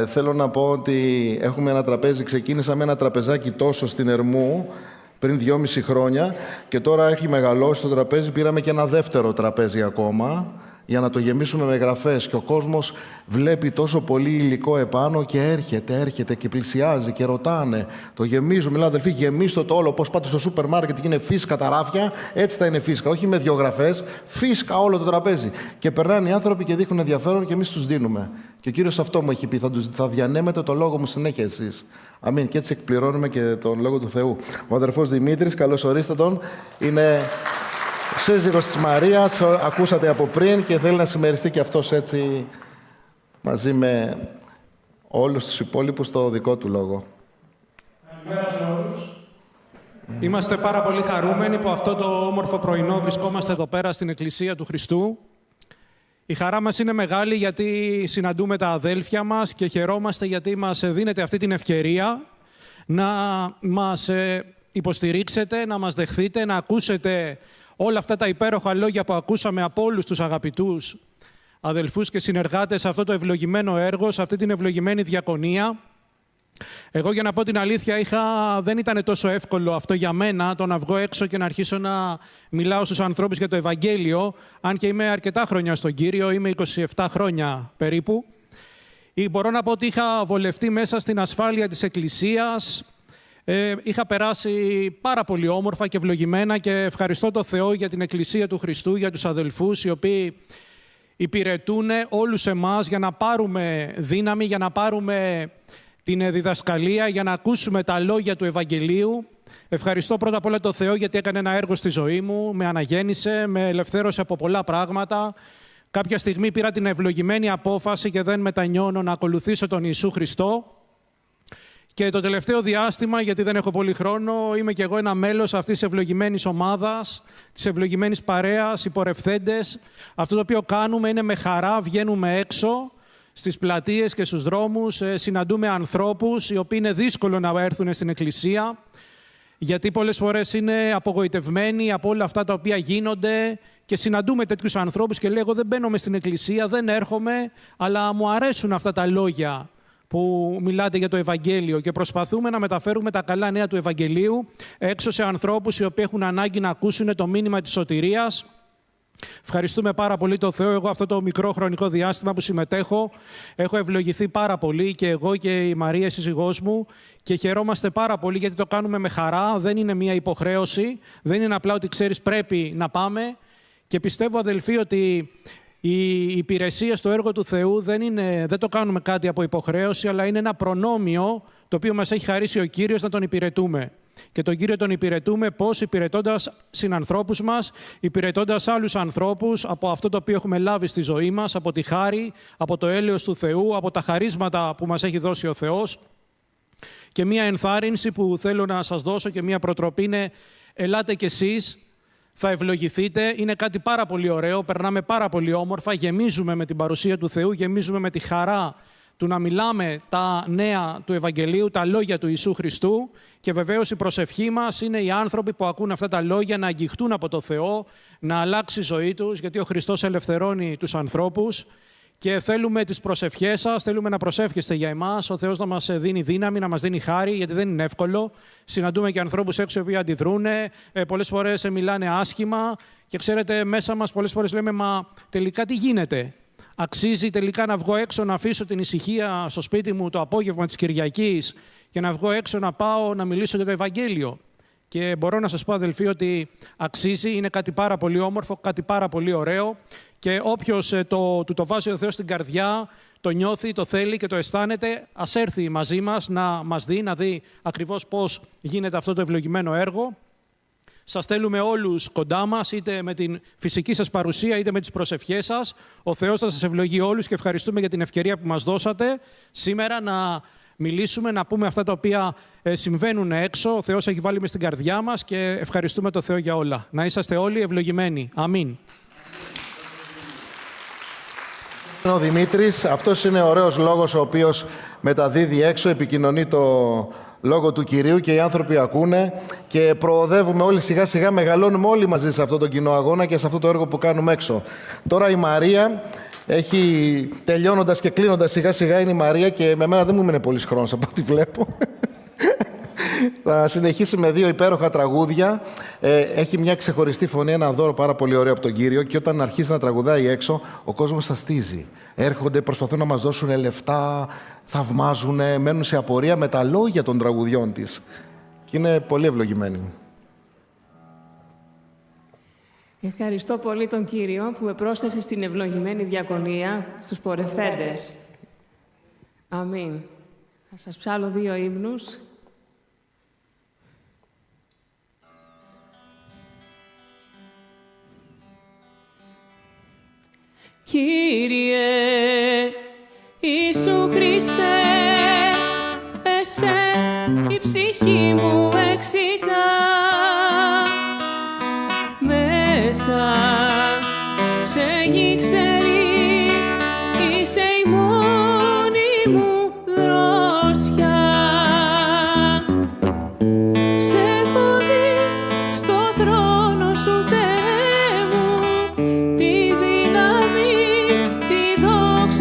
θέλω να πω ότι έχουμε ένα τραπέζι. Ξεκίνησα με ένα τραπεζάκι τόσο στην Ερμού πριν 2,5 χρόνια και τώρα έχει μεγαλώσει το τραπέζι. Πήραμε και ένα δεύτερο τραπέζι ακόμα για να το γεμίσουμε με γραφές. Και ο κόσμος βλέπει τόσο πολύ υλικό επάνω και έρχεται και πλησιάζει και ρωτάνε. Το γεμίζουμε, λέει αδελφοί, γεμίστε το όλο. Πώς πάτε στο σούπερ μάρκετ και είναι φίσκα τα ράφια, έτσι θα είναι φίσκα. Όχι με 2 γραφές, φίσκα όλο το τραπέζι. Και περνάνε οι άνθρωποι και δείχνουν ενδιαφέρον και εμείς τους δίνουμε. Και ο Κύριος αυτό μου έχει πει: θα διανέμετε το λόγο μου συνέχεια εσείς. Αμήν. Και έτσι εκπληρώνουμε και τον λόγο του Θεού. Ο αδερφός Δημήτρης, καλώς ορίστε τον. Είναι σύζυγος της Μαρίας, ακούσατε από πριν και θέλει να συμμεριστεί και αυτός έτσι μαζί με όλους τους υπόλοιπους το δικό του λόγο. Καλημέρα σε όλους. Είμαστε πάρα πολύ χαρούμενοι που αυτό το όμορφο πρωινό βρισκόμαστε εδώ πέρα στην Εκκλησία του Χριστού. Η χαρά μας είναι μεγάλη γιατί συναντούμε τα αδέλφια μας και χαιρόμαστε γιατί μας δίνεται αυτή την ευκαιρία να μας υποστηρίξετε, να μας δεχθείτε, να ακούσετε όλα αυτά τα υπέροχα λόγια που ακούσαμε από όλους τους αγαπητούς αδελφούς και συνεργάτες σε αυτό το ευλογημένο έργο, σε αυτή την ευλογημένη διακονία. Εγώ, για να πω την αλήθεια, δεν ήταν τόσο εύκολο αυτό για μένα, το να βγω έξω και να αρχίσω να μιλάω στους ανθρώπους για το Ευαγγέλιο, αν και είμαι αρκετά χρόνια στον Κύριο, είμαι 27 χρόνια περίπου. Μπορώ να πω ότι είχα βολευτεί μέσα στην ασφάλεια της Εκκλησίας, είχα περάσει πάρα πολύ όμορφα και ευλογημένα και ευχαριστώ τον Θεό για την Εκκλησία του Χριστού, για τους αδελφούς οι οποίοι υπηρετούν όλους εμάς για να πάρουμε δύναμη, για να πάρουμε την διδασκαλία, για να ακούσουμε τα λόγια του Ευαγγελίου. Ευχαριστώ πρώτα απ' όλα τον Θεό γιατί έκανε ένα έργο στη ζωή μου, με αναγέννησε, με ελευθέρωσε από πολλά πράγματα. Κάποια στιγμή πήρα την ευλογημένη απόφαση και δεν μετανιώνω να ακολουθήσω τον Ιησού Χριστό. Και το τελευταίο διάστημα, γιατί δεν έχω πολύ χρόνο, είμαι και εγώ ένα μέλος αυτής της ευλογημένης ομάδας, της ευλογημένης παρέας, οι πορευθέντες. Αυτό το οποίο κάνουμε είναι με χαρά βγαίνουμε έξω στις πλατείες και στους δρόμους, συναντούμε ανθρώπους οι οποίοι είναι δύσκολο να έρθουν στην εκκλησία, γιατί πολλές φορές είναι απογοητευμένοι από όλα αυτά τα οποία γίνονται και συναντούμε τέτοιους ανθρώπους και λέω: εγώ δεν μπαίνω μες στην εκκλησία, δεν έρχομαι, αλλά μου αρέσουν αυτά τα λόγια που μιλάτε για το Ευαγγέλιο και προσπαθούμε να μεταφέρουμε τα καλά νέα του Ευαγγελίου έξω σε ανθρώπους οι οποίοι έχουν ανάγκη να ακούσουν το μήνυμα της σωτηρίας. Ευχαριστούμε πάρα πολύ τον Θεό. Εγώ αυτό το μικρό χρονικό διάστημα που συμμετέχω έχω ευλογηθεί πάρα πολύ και εγώ και η Μαρία, η σύζυγός μου, και χαιρόμαστε πάρα πολύ γιατί το κάνουμε με χαρά. Δεν είναι μια υποχρέωση, δεν είναι απλά ότι ξέρεις πρέπει να πάμε. Και πιστεύω, αδελφοί, ότι η υπηρεσία στο έργο του Θεού δεν το κάνουμε κάτι από υποχρέωση, αλλά είναι ένα προνόμιο το οποίο μας έχει χαρίσει ο Κύριος να τον υπηρετούμε. Και τον Κύριο τον υπηρετούμε πώς? Υπηρετώντας συνανθρώπους μας, υπηρετώντας άλλους ανθρώπους από αυτό το οποίο έχουμε λάβει στη ζωή μας, από τη χάρη, από το έλεος του Θεού, από τα χαρίσματα που μας έχει δώσει ο Θεός. Και μία ενθάρρυνση που θέλω να σας δώσω και μία προτροπή είναι: ελάτε κι εσείς, θα ευλογηθείτε. Είναι κάτι πάρα πολύ ωραίο, περνάμε πάρα πολύ όμορφα, γεμίζουμε με την παρουσία του Θεού, γεμίζουμε με τη χαρά του να μιλάμε τα νέα του Ευαγγελίου, τα λόγια του Ιησού Χριστού, και βεβαίως η προσευχή μας είναι οι άνθρωποι που ακούν αυτά τα λόγια να αγγιχτούν από το Θεό, να αλλάξει η ζωή τους, γιατί ο Χριστός ελευθερώνει τους ανθρώπους. Και θέλουμε τις προσευχές σας, θέλουμε να προσεύχεστε για εμάς, ο Θεός να μας δίνει δύναμη, να μας δίνει χάρη, γιατί δεν είναι εύκολο. Συναντούμε και ανθρώπους έξω οι οποίοι αντιδρούν, πολλές φορές μιλάνε άσχημα και ξέρετε, μέσα μας πολλές φορές λέμε: μα τελικά τι γίνεται? Αξίζει τελικά να βγω έξω, να αφήσω την ησυχία στο σπίτι μου το απόγευμα της Κυριακής και να βγω έξω να πάω να μιλήσω για το Ευαγγέλιο? Και μπορώ να σας πω, αδελφοί, ότι αξίζει, είναι κάτι πάρα πολύ όμορφο, κάτι πάρα πολύ ωραίο, και όποιος του το βάζει ο Θεός στην καρδιά, το νιώθει, το θέλει και το αισθάνεται, ας έρθει μαζί μας να μας δει, να δει ακριβώς πώς γίνεται αυτό το ευλογημένο έργο. Σας θέλουμε όλους κοντά μας, είτε με την φυσική σας παρουσία, είτε με τις προσευχές σας. Ο Θεός θα σας ευλογεί όλους και ευχαριστούμε για την ευκαιρία που μας δώσατε σήμερα να μιλήσουμε, να πούμε αυτά τα οποία συμβαίνουν έξω. Ο Θεός έχει βάλει μες στην καρδιά μας και ευχαριστούμε τον Θεό για όλα. Να είσαστε όλοι ευλογημένοι. Αμήν. Ο Δημήτρης, αυτός είναι ωραίος λόγος ο οποίος μεταδίδει έξω, επικοινωνεί το λόγο του Κυρίου και οι άνθρωποι ακούνε και προοδεύουμε όλοι σιγά σιγά, μεγαλώνουμε όλοι μαζί σε αυτό το κοινό αγώνα και σε αυτό το έργο που κάνουμε έξω. Τώρα η Μαρία έχει, τελειώνοντας και κλείνοντας σιγά σιγά, είναι η Μαρία και με μένα δεν μου μείνει πολύς χρόνος από ό,τι βλέπω. Θα συνεχίσει με 2 υπέροχα τραγούδια. Έχει μια ξεχωριστή φωνή, ένα δώρο πάρα πολύ ωραίο από τον Κύριο, και όταν αρχίσει να τραγουδάει έξω, ο κόσμος αστίζει. Έρχονται, προσπαθούν να μας δώσουν λεφτά, θαυμάζουν, μένουν σε απορία με τα λόγια των τραγουδιών της. Και είναι πολύ ευλογημένη. Ευχαριστώ πολύ τον Κύριο που με πρόσθεσε στην ευλογημένη διακονία στους πορευθέντες. Αμήν. Θα σας ψάλω 2 ύμνους. Κύριε Ιησού Χριστέ, εσέ η ψυχή μου εξητά, μέσα σε γη ξέρει, είσαι η μόνη μου δρόσια. Σε έχω δει στο θρόνο σου, Θεέ μου, τη δύναμη, τη δόξα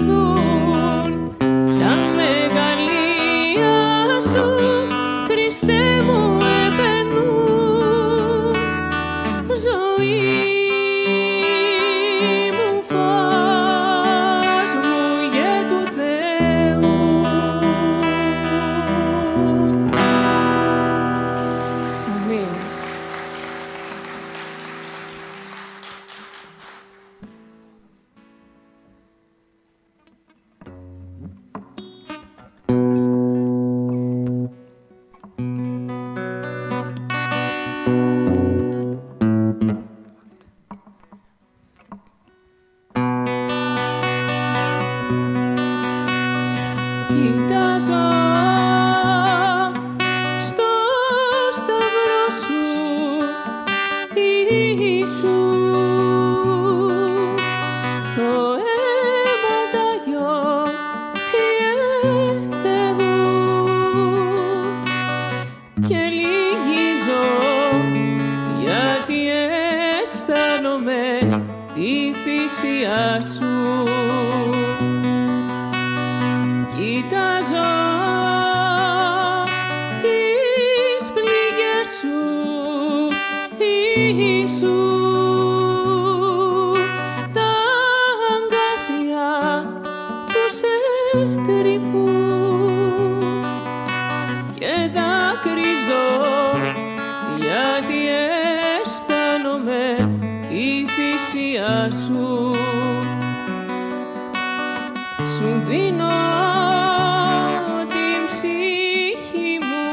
δουν τα μεγαλεία σου, Χριστέ μου επαινούν. Ζωή μου, φως μου γε του Θεού. Αμήν. Κοιτάζω στο σταυρό σου, Ιησού, το αίμα τ' Άγιο Θεού, και λυγίζω γιατί αισθάνομαι τη θυσία σου. Κοιτάζω τις πληγές σου, Ιησού, τα αγκάθια που σε τρυπούν, και δάκρυζω γιατί αισθάνομαι τη θυσία σου. Σου δίνω την ψυχή μου,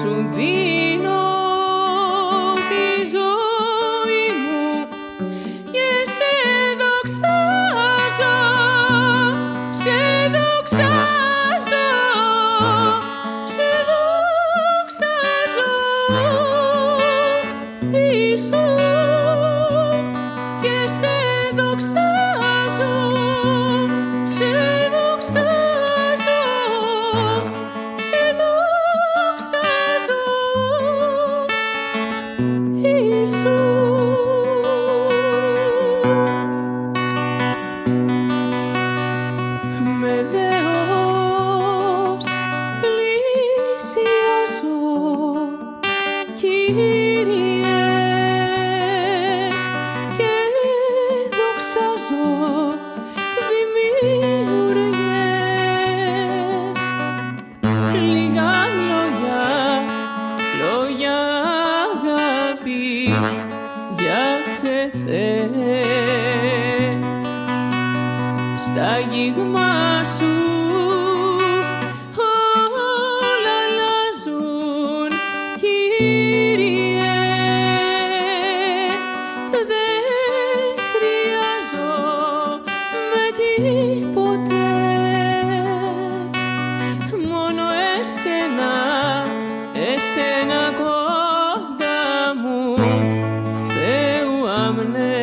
σου δίνω τη ζωή μου, και σε δοξάζω, σε δοξάζω, σε δοξάζω, Ιησού, και σε δοξάζω, σε δοξάζω, σε δοξάζω, Ιησού. Με δέος πλησιάζω, Κύριε, και δοξάζω, Δημιουργέ. Λίγα λόγια, λόγια αγάπης για σε Θεέ, στα αγγίγμα σου όλα αλλάζουν, Κύριε. Δεν χρειάζομαι τίποτε, μόνο εσένα, εσένα κοντά μου, Θεού αμνέ.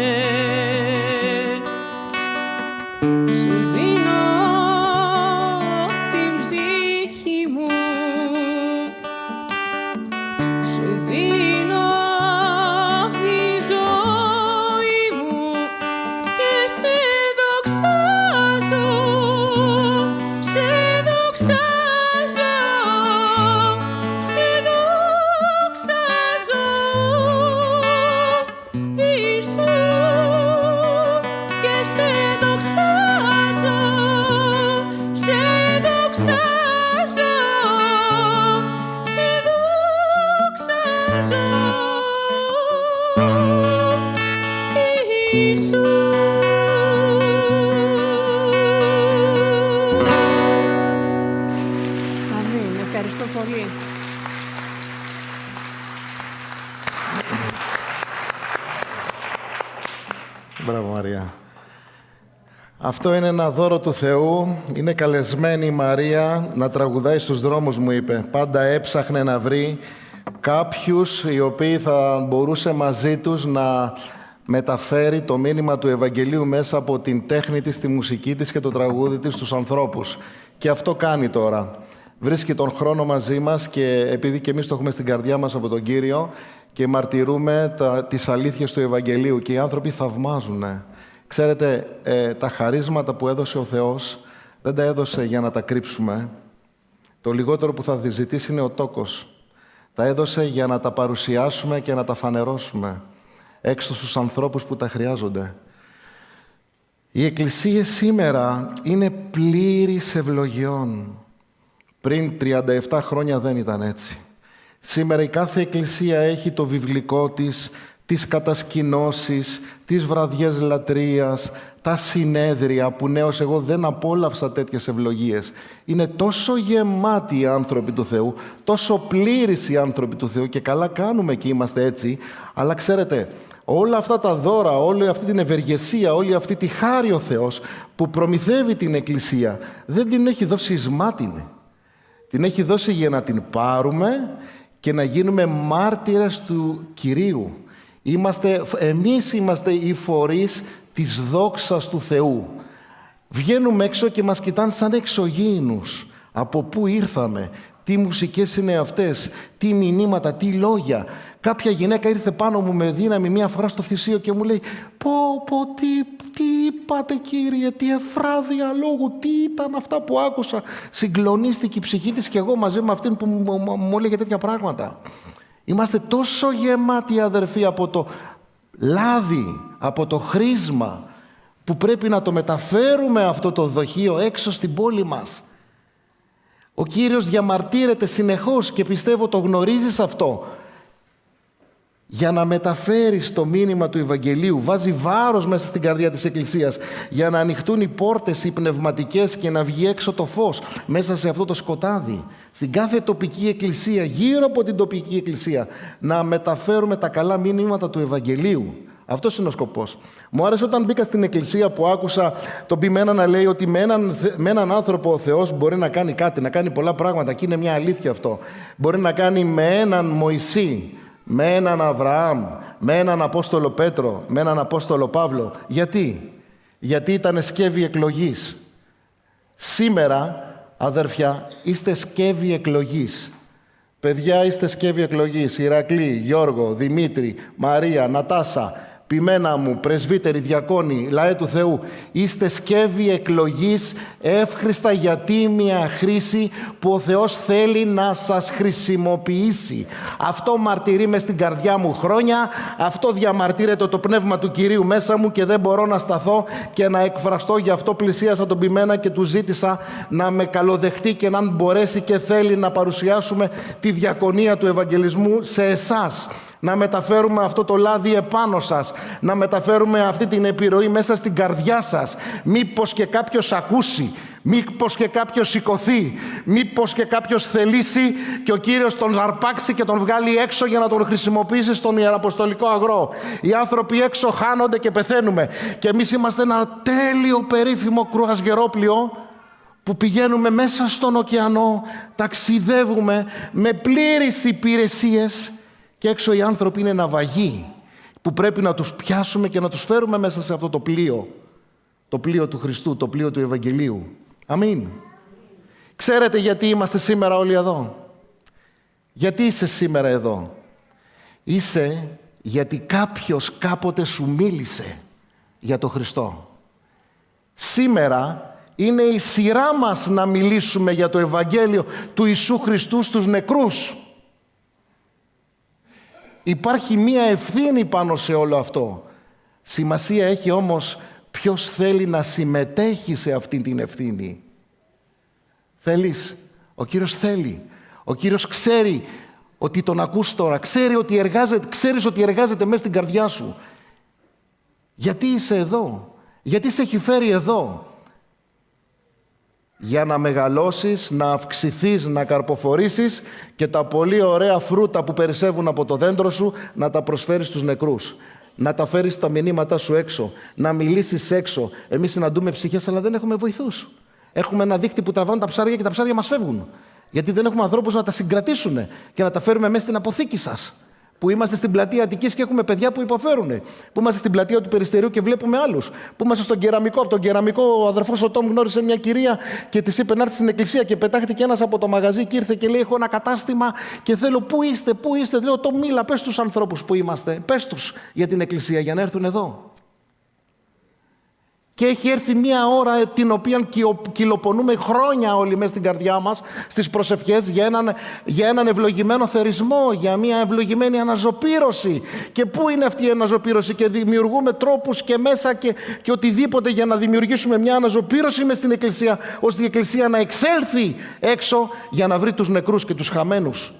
Σου δίνω την ψυχή μου, σου δίνω τη ζωή μου, και σε δοξάζω, σε δοξάζω, σε δοξάζω, Ιησού, και σε δοξάζω, σε δοξάζω, σε δοξάζω, Ιησού. Αμήν. Ευχαριστώ πολύ. Μπράβο, Μαρία. Αυτό είναι ένα δώρο του Θεού. Είναι καλεσμένη η Μαρία να τραγουδάει στους δρόμους, μου είπε. Πάντα έψαχνε να βρει κάποιους οι οποίοι θα μπορούσε μαζί τους να μεταφέρει το μήνυμα του Ευαγγελίου μέσα από την τέχνη της, τη μουσική της και το τραγούδι της στους ανθρώπους. Και αυτό κάνει τώρα. Βρίσκει τον χρόνο μαζί μας και επειδή και εμείς το έχουμε στην καρδιά μας από τον Κύριο και μαρτυρούμε τις αλήθειες του Ευαγγελίου και οι άνθρωποι θαυμάζουν. Ξέρετε, τα χαρίσματα που έδωσε ο Θεός δεν τα έδωσε για να τα κρύψουμε. Το λιγότερο που θα ζητήσει είναι ο τόκος. Τα έδωσε για να τα παρουσιάσουμε και να τα φανερώσουμε έξω στους ανθρώπους που τα χρειάζονται. Οι εκκλησίες σήμερα είναι πλήρης ευλογιών. Πριν 37 χρόνια δεν ήταν έτσι. Σήμερα η κάθε εκκλησία έχει το βιβλικό της, τις κατασκηνώσεις, τις βραδιές λατρείας, τα συνέδρια που νέος εγώ δεν απόλαυσα τέτοιες ευλογίες. Είναι τόσο γεμάτοι οι άνθρωποι του Θεού, τόσο πλήρεις οι άνθρωποι του Θεού και καλά κάνουμε και είμαστε έτσι, αλλά ξέρετε, όλα αυτά τα δώρα, όλη αυτή την ευεργεσία, όλη αυτή τη χάρη ο Θεός που προμηθεύει την εκκλησία, δεν την έχει δώσει ισμάτινη. Την έχει δώσει για να την πάρουμε και να γίνουμε μάρτυρες του Κυρίου. Εμείς είμαστε οι φορείς της δόξας του Θεού. Βγαίνουμε έξω και μας κοιτάνε σαν εξωγήινους. Από πού ήρθαμε, τι μουσικές είναι αυτές, τι μηνύματα, τι λόγια. Κάποια γυναίκα ήρθε πάνω μου με δύναμη μία φορά στο θυσίο και μου λέει τι είπατε Κύριε, τι εφράδια λόγου, τι ήταν αυτά που άκουσα. Συγκλονίστηκε η ψυχή της και εγώ μαζί με αυτήν που μου έλεγε τέτοια πράγματα. Είμαστε τόσο γεμάτοι αδερφοί από το λάδι, από το χρήσμα που πρέπει να το μεταφέρουμε αυτό το δοχείο έξω στην πόλη μας. Ο Κύριος διαμαρτύρεται συνεχώς και πιστεύω το γνωρίζεις αυτό. Για να μεταφέρεις το μήνυμα του Ευαγγελίου, βάζει βάρος μέσα στην καρδιά της Εκκλησίας για να ανοιχτούν οι πόρτες οι πνευματικές και να βγει έξω το φως μέσα σε αυτό το σκοτάδι. Στην κάθε τοπική εκκλησία, γύρω από την τοπική εκκλησία, να μεταφέρουμε τα καλά μήνυματα του Ευαγγελίου. Αυτός είναι ο σκοπός. Μου άρεσε όταν μπήκα στην εκκλησία που άκουσα τον ποιημένα να λέει ότι με έναν άνθρωπο ο Θεός μπορεί να κάνει κάτι, να κάνει πολλά πράγματα και είναι μια αλήθεια αυτό. Μπορεί να κάνει με έναν Μωυσή, με έναν Αβραάμ, με έναν Απόστολο Πέτρο, με έναν Απόστολο Παύλο. Γιατί ήταν σκεύη εκλογής. Σήμερα, αδέρφια, είστε σκεύη εκλογής. Παιδιά, είστε σκεύη εκλογής. Ηρακλή, Γιώργο, Δημήτρη, Μαρία, Νατάσα, ποιμένα μου, πρεσβύτεροι, διακόνοι, λαέ του Θεού. Είστε σκεύη εκλογής, εύχριστα για τίμια χρήση που ο Θεός θέλει να σας χρησιμοποιήσει. Αυτό μαρτυρεί μες στην καρδιά μου χρόνια, αυτό διαμαρτύρεται το Πνεύμα του Κυρίου μέσα μου και δεν μπορώ να σταθώ και να εκφραστώ. Γι' αυτό πλησίασα τον ποιμένα και του ζήτησα να με καλοδεχτεί και να μπορέσει και θέλει να παρουσιάσουμε τη διακονία του Ευαγγελισμού σε εσάς. Να μεταφέρουμε αυτό το λάδι επάνω σας, να μεταφέρουμε αυτή την επιρροή μέσα στην καρδιά σας. Μήπως και κάποιος ακούσει, μήπως και κάποιος σηκωθεί, μήπως και κάποιος θελήσει και ο Κύριος τον αρπάξει και τον βγάλει έξω για να τον χρησιμοποιήσει στον ιεραποστολικό αγρό. Οι άνθρωποι έξω χάνονται και πεθαίνουμε και εμείς είμαστε ένα τέλειο περίφημο κρουαζιερόπλοιο που πηγαίνουμε μέσα στον ωκεανό, ταξιδεύουμε με πλήρεις υπηρεσίες. Και έξω οι άνθρωποι είναι ναυαγοί που πρέπει να τους πιάσουμε και να τους φέρουμε μέσα σε αυτό το πλοίο του Χριστού, το πλοίο του Ευαγγελίου. Αμήν. Ξέρετε γιατί είμαστε σήμερα όλοι εδώ? Γιατί είσαι σήμερα εδώ? Είσαι γιατί κάποιος κάποτε σου μίλησε για το Χριστό. Σήμερα είναι η σειρά μας να μιλήσουμε για το Ευαγγέλιο του Ιησού Χριστού στους νεκρούς. Υπάρχει μία ευθύνη πάνω σε όλο αυτό. Σημασία έχει όμως ποιος θέλει να συμμετέχει σε αυτή την ευθύνη. Θέλεις? Ο Κύριος θέλει. Ο Κύριος ξέρει ότι τον ακούς τώρα. Ξέρεις ότι εργάζεται μέσα στην καρδιά σου. Γιατί είσαι εδώ? Γιατί σε έχει φέρει εδώ? Για να μεγαλώσεις, να αυξηθείς, να καρποφορήσεις και τα πολύ ωραία φρούτα που περισσεύουν από το δέντρο σου να τα προσφέρεις στους νεκρούς. Να τα φέρεις τα μηνύματά σου έξω, να μιλήσεις έξω. Εμείς συναντούμε ψυχές αλλά δεν έχουμε βοηθούς. Έχουμε ένα δίχτυ που τραβάνε τα ψάρια και τα ψάρια μας φεύγουν. Γιατί δεν έχουμε ανθρώπους να τα συγκρατήσουν και να τα φέρουμε μέσα στην αποθήκη σας. Που είμαστε στην πλατεία Αττικής και έχουμε παιδιά που υποφέρουν. Που είμαστε στην πλατεία του Περιστερίου και βλέπουμε άλλους. Που είμαστε στον κεραμικό. Από τον κεραμικό ο αδερφός ο Τόμ γνώρισε μια κυρία και της είπε να έρθει στην εκκλησία και πετάχτηκε ένας από το μαγαζί και ήρθε και λέει: έχω ένα κατάστημα και θέλω. Πού είστε? Λέω: Τόμ, μίλα, πες τους ανθρώπους που είμαστε. Πες τους για την εκκλησία για να έρθουν εδώ. Και έχει έρθει μια ώρα την οποία κυλοπονούμε χρόνια όλοι μέσα στην καρδιά μας, στις προσευχές, για έναν ευλογημένο θερισμό, για μια ευλογημένη αναζωπήρωση. Και πού είναι αυτή η αναζωπήρωση? Και δημιουργούμε τρόπους και μέσα και οτιδήποτε για να δημιουργήσουμε μια αναζωπήρωση μες στην Εκκλησία, ώστε η Εκκλησία να εξέλθει έξω για να βρει τους νεκρούς και τους χαμένους.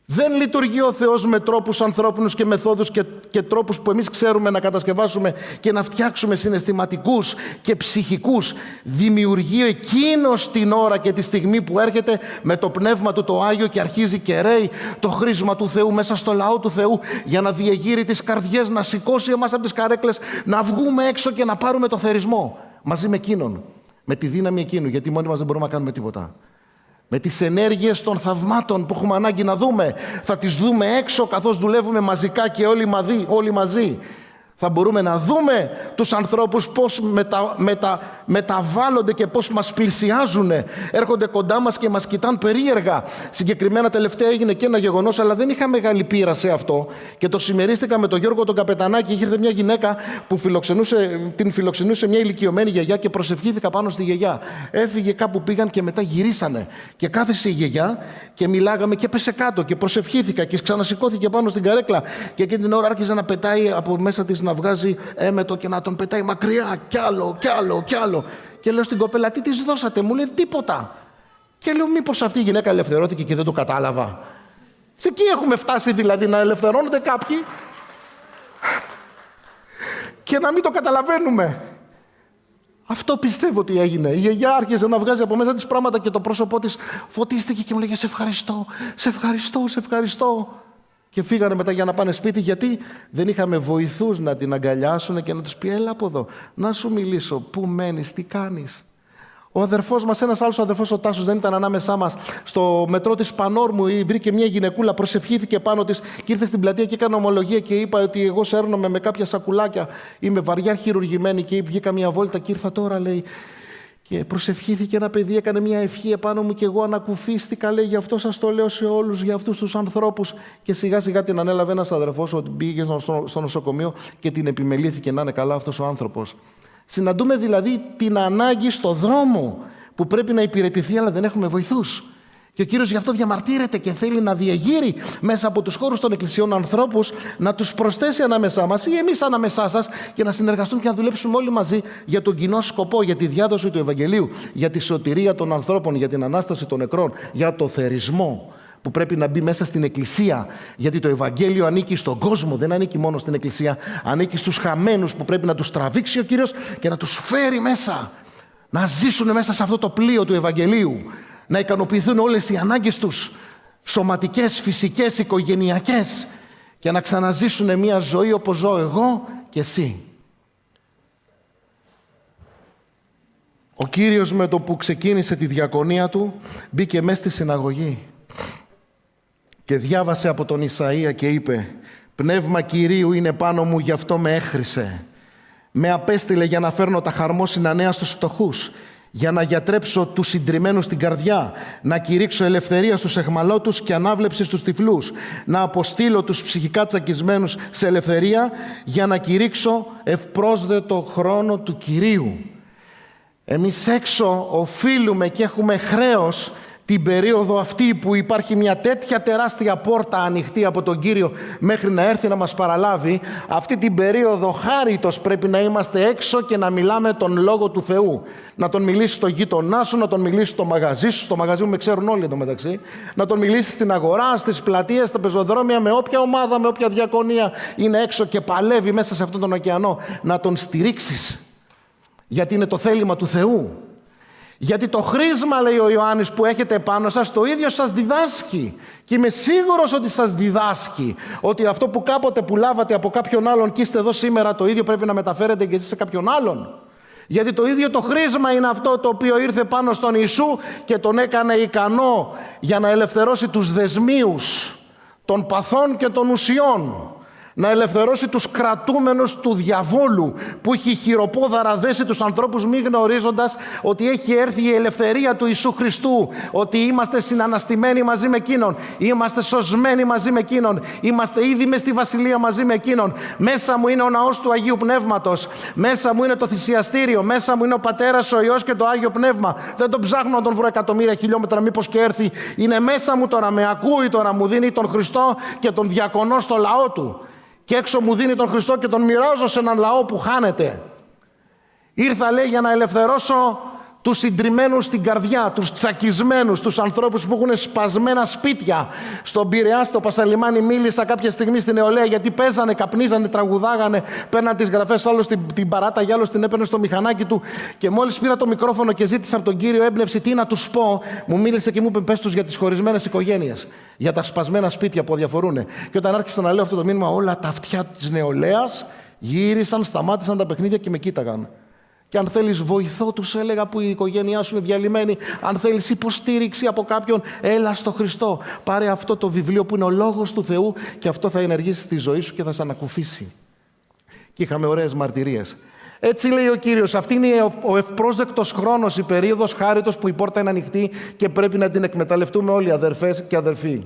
Δεν λειτουργεί ο Θεός με τρόπους ανθρώπινους και μεθόδους και τρόπους που εμείς ξέρουμε να κατασκευάσουμε και να φτιάξουμε συναισθηματικούς και ψυχικούς. Δημιουργεί εκείνος την ώρα και τη στιγμή που έρχεται με το Πνεύμα Του το Άγιο και αρχίζει και ρέει το χρήσμα του Θεού μέσα στο λαό του Θεού, για να διεγείρει τις καρδιές, να σηκώσει εμάς από τις καρέκλες, να βγούμε έξω και να πάρουμε το θερισμό μαζί με εκείνον, με τη δύναμη εκείνου, γιατί μόνοι μας δεν μπορούμε να κάνουμε τίποτα. Με τις ενέργειες των θαυμάτων που έχουμε ανάγκη να δούμε, θα τις δούμε έξω καθώς δουλεύουμε μαζικά και όλοι μαζί. Θα μπορούμε να δούμε τους ανθρώπους πώς μεταβάλλονται και πώς μας πλησιάζουν. Έρχονται κοντά μας και μας κοιτάνε περίεργα. Συγκεκριμένα τελευταία έγινε και ένα γεγονός, αλλά δεν είχα μεγάλη πείρα σε αυτό. Και το συμμερίστηκα με τον Γιώργο τον Καπετανάκη. Ήρθε μια γυναίκα που την φιλοξενούσε μια ηλικιωμένη γιαγιά και προσευχήθηκα πάνω στη γιαγιά. Έφυγε κάπου, πήγαν και μετά γυρίσανε. Και κάθισε η γιαγιά και μιλάγαμε και πέσε κάτω και προσευχήθηκα και ξανασηκώθηκε πάνω στην καρέκλα. Και εκείνη την ώρα άρχιζε να πετάει από μέσα της, να βγάζει έμετο και να τον πετάει μακριά, κι άλλο. Και λέω στην κοπέλα, τι της δώσατε? Μου λέει, τίποτα. Και λέω, μήπως αυτή η γυναίκα ελευθερώθηκε και δεν το κατάλαβα? Σε εκεί έχουμε φτάσει, δηλαδή, να ελευθερώνονται κάποιοι και να μην το καταλαβαίνουμε. Αυτό πιστεύω ότι έγινε. Η γιαγιά άρχισε να βγάζει από μέσα της πράγματα και το πρόσωπό της φωτίστηκε και μου λέγε, σε ευχαριστώ. Και φύγανε μετά για να πάνε σπίτι, γιατί δεν είχαμε βοηθούς να την αγκαλιάσουν και να τους πει, έλα από εδώ, να σου μιλήσω, πού μένεις, τι κάνεις. Ο αδερφός μας, ένας άλλος αδερφός, ο Τάσος, δεν ήταν ανάμεσά μας. Στο μετρό της Πανόρμου βρήκε μια γυναικούλα, προσευχήθηκε πάνω της και ήρθε στην πλατεία και έκανε ομολογία και είπα ότι εγώ σέρνομαι με κάποια σακουλάκια, είμαι βαριά χειρουργημένη και βγήκα μια βόλτα και ήρθα τώρα, λέει. Και προσευχήθηκε ένα παιδί, έκανε μια ευχή επάνω μου και εγώ ανακουφίστηκα, λέει, γι' αυτό σας το λέω σε όλους, για αυτούς τους ανθρώπους. Και σιγά σιγά την ανέλαβε ένας αδερφός, ότι πήγε στο νοσοκομείο και την επιμελήθηκε να είναι καλά αυτός ο άνθρωπος. Συναντούμε δηλαδή την ανάγκη στο δρόμο που πρέπει να υπηρετηθεί, αλλά δεν έχουμε βοηθούς. Και ο Κύριος γι' αυτό διαμαρτύρεται και θέλει να διεγείρει μέσα από τους χώρους των εκκλησιών ανθρώπους, να τους προσθέσει ανάμεσά μας ή εμείς ανάμεσά σας και να συνεργαστούμε και να δουλέψουμε όλοι μαζί για τον κοινό σκοπό, για τη διάδοση του Ευαγγελίου, για τη σωτηρία των ανθρώπων, για την Ανάσταση των νεκρών, για το θερισμό που πρέπει να μπει μέσα στην Εκκλησία. Γιατί το Ευαγγέλιο ανήκει στον κόσμο, δεν ανήκει μόνο στην Εκκλησία. Ανήκει στους χαμένους που πρέπει να τους τραβήξει ο Κύριος και να τους φέρει μέσα. Να ζήσουν μέσα σε αυτό το πλοίο του Ευαγγελίου. Να ικανοποιηθούν όλες οι ανάγκες τους, σωματικές, φυσικές, οικογενειακές, και να ξαναζήσουν μια ζωή όπως ζω εγώ και εσύ. Ο Κύριος με το που ξεκίνησε τη διακονία του μπήκε μέσα στη συναγωγή και διάβασε από τον Ισαΐα και είπε, «Πνεύμα Κυρίου είναι πάνω μου, γι' αυτό με έχρισε. Με απέστειλε για να φέρνω τα χαρμόσυνα νέα στους φτωχούς, για να γιατρέψω τους συντριμμένους στην καρδιά, να κηρύξω ελευθερία στους αιχμαλώτους και ανάβλεψη στους τυφλούς, να αποστείλω τους ψυχικά τσακισμένους σε ελευθερία, για να κηρύξω ευπρόσδετο χρόνο του Κυρίου». Εμείς έξω οφείλουμε και έχουμε χρέος την περίοδο αυτή που υπάρχει μια τέτοια τεράστια πόρτα ανοιχτή από τον Κύριο μέχρι να έρθει να μας παραλάβει, αυτή την περίοδο χάριτος πρέπει να είμαστε έξω και να μιλάμε τον Λόγο του Θεού. Να τον μιλήσεις στο γείτονά σου, να τον μιλήσεις στο μαγαζί σου, στο μαγαζί μου με ξέρουν όλοι εντωμεταξύ, να τον μιλήσεις στην αγορά, στις πλατείες, στα πεζοδρόμια, με όποια ομάδα, με όποια διακονία είναι έξω και παλεύει μέσα σε αυτόν τον ωκεανό, να τον στηρίξεις. Γιατί είναι το θέλημα του Θεού. Γιατί το χρήσμα, λέει ο Ιωάννης, που έχετε πάνω σας, το ίδιο σας διδάσκει. Και είμαι σίγουρος ότι σας διδάσκει ότι αυτό που κάποτε που λάβατε από κάποιον άλλον και είστε εδώ σήμερα, το ίδιο πρέπει να μεταφέρετε και εσείς σε κάποιον άλλον. Γιατί το ίδιο το χρήσμα είναι αυτό το οποίο ήρθε πάνω στον Ιησού και τον έκανε ικανό για να ελευθερώσει τους δεσμίους των παθών και των ουσιών. Να ελευθερώσει τους κρατούμενους του διαβόλου, που έχει χειροπόδαρα δέσει τους ανθρώπους μη γνωρίζοντας ότι έχει έρθει η ελευθερία του Ιησού Χριστού, ότι είμαστε συναναστημένοι μαζί με Εκείνον, είμαστε σωσμένοι μαζί με Εκείνον, είμαστε ήδη μες στη Βασιλεία μαζί με Εκείνον. Μέσα μου είναι ο ναός του Αγίου Πνεύματος, μέσα μου είναι το θυσιαστήριο, μέσα μου είναι ο Πατέρας, ο Υιός και το Άγιο Πνεύμα. Δεν τον ψάχνω να τον βρω εκατομμύρια χιλιόμετρα μήπως και έρθει. Είναι μέσα μου τώρα, με ακούει τώρα, μου δίνει τον Χριστό και τον διακονώ στο λαό του. Και έξω μου δίνει τον Χριστό και τον μοιράζω σε έναν λαό που χάνεται. Ήρθα, λέει, για να ελευθερώσω τους συντριμμένους στην καρδιά, τους τσακισμένους, τους ανθρώπους που έχουν σπασμένα σπίτια. Στον Πειραιά, στο Πασαλιμάνι, μίλησα κάποια στιγμή στην νεολαία, γιατί παίζανε, καπνίζανε, τραγουδάγανε, παίρναν τις γραφές, άλλος την παράταγε, άλλος την έπαιρνε στο μηχανάκι του. Και μόλις πήρα το μικρόφωνο και ζήτησα από τον Κύριο έμπνευση τι να τους πω, μου μίλησε και μου είπε: πες τους για τις χωρισμένες οικογένειες, για τα σπασμένα σπίτια που αδιαφορούν. Και όταν άρχισα να λέω αυτό το μήνυμα, όλα τα αυτιά της νεολαίας γύρισαν, σταμάτησαν τα παιχνίδια και με κοίταγαν. Και αν θέλεις βοηθό, τους έλεγα, που η οικογένειά σου είναι διαλυμένη. Αν θέλεις υποστήριξη από κάποιον, έλα στο Χριστό. Πάρε αυτό το βιβλίο που είναι ο Λόγος του Θεού και αυτό θα ενεργήσει στη ζωή σου και θα σε ανακουφίσει. Και είχαμε ωραίες μαρτυρίες. Έτσι λέει ο Κύριος, αυτή είναι ο ευπρόσδεκτος χρόνος, η περίοδος χάριτος που η πόρτα είναι ανοιχτή και πρέπει να την εκμεταλλευτούμε όλοι, αδερφές και αδερφοί.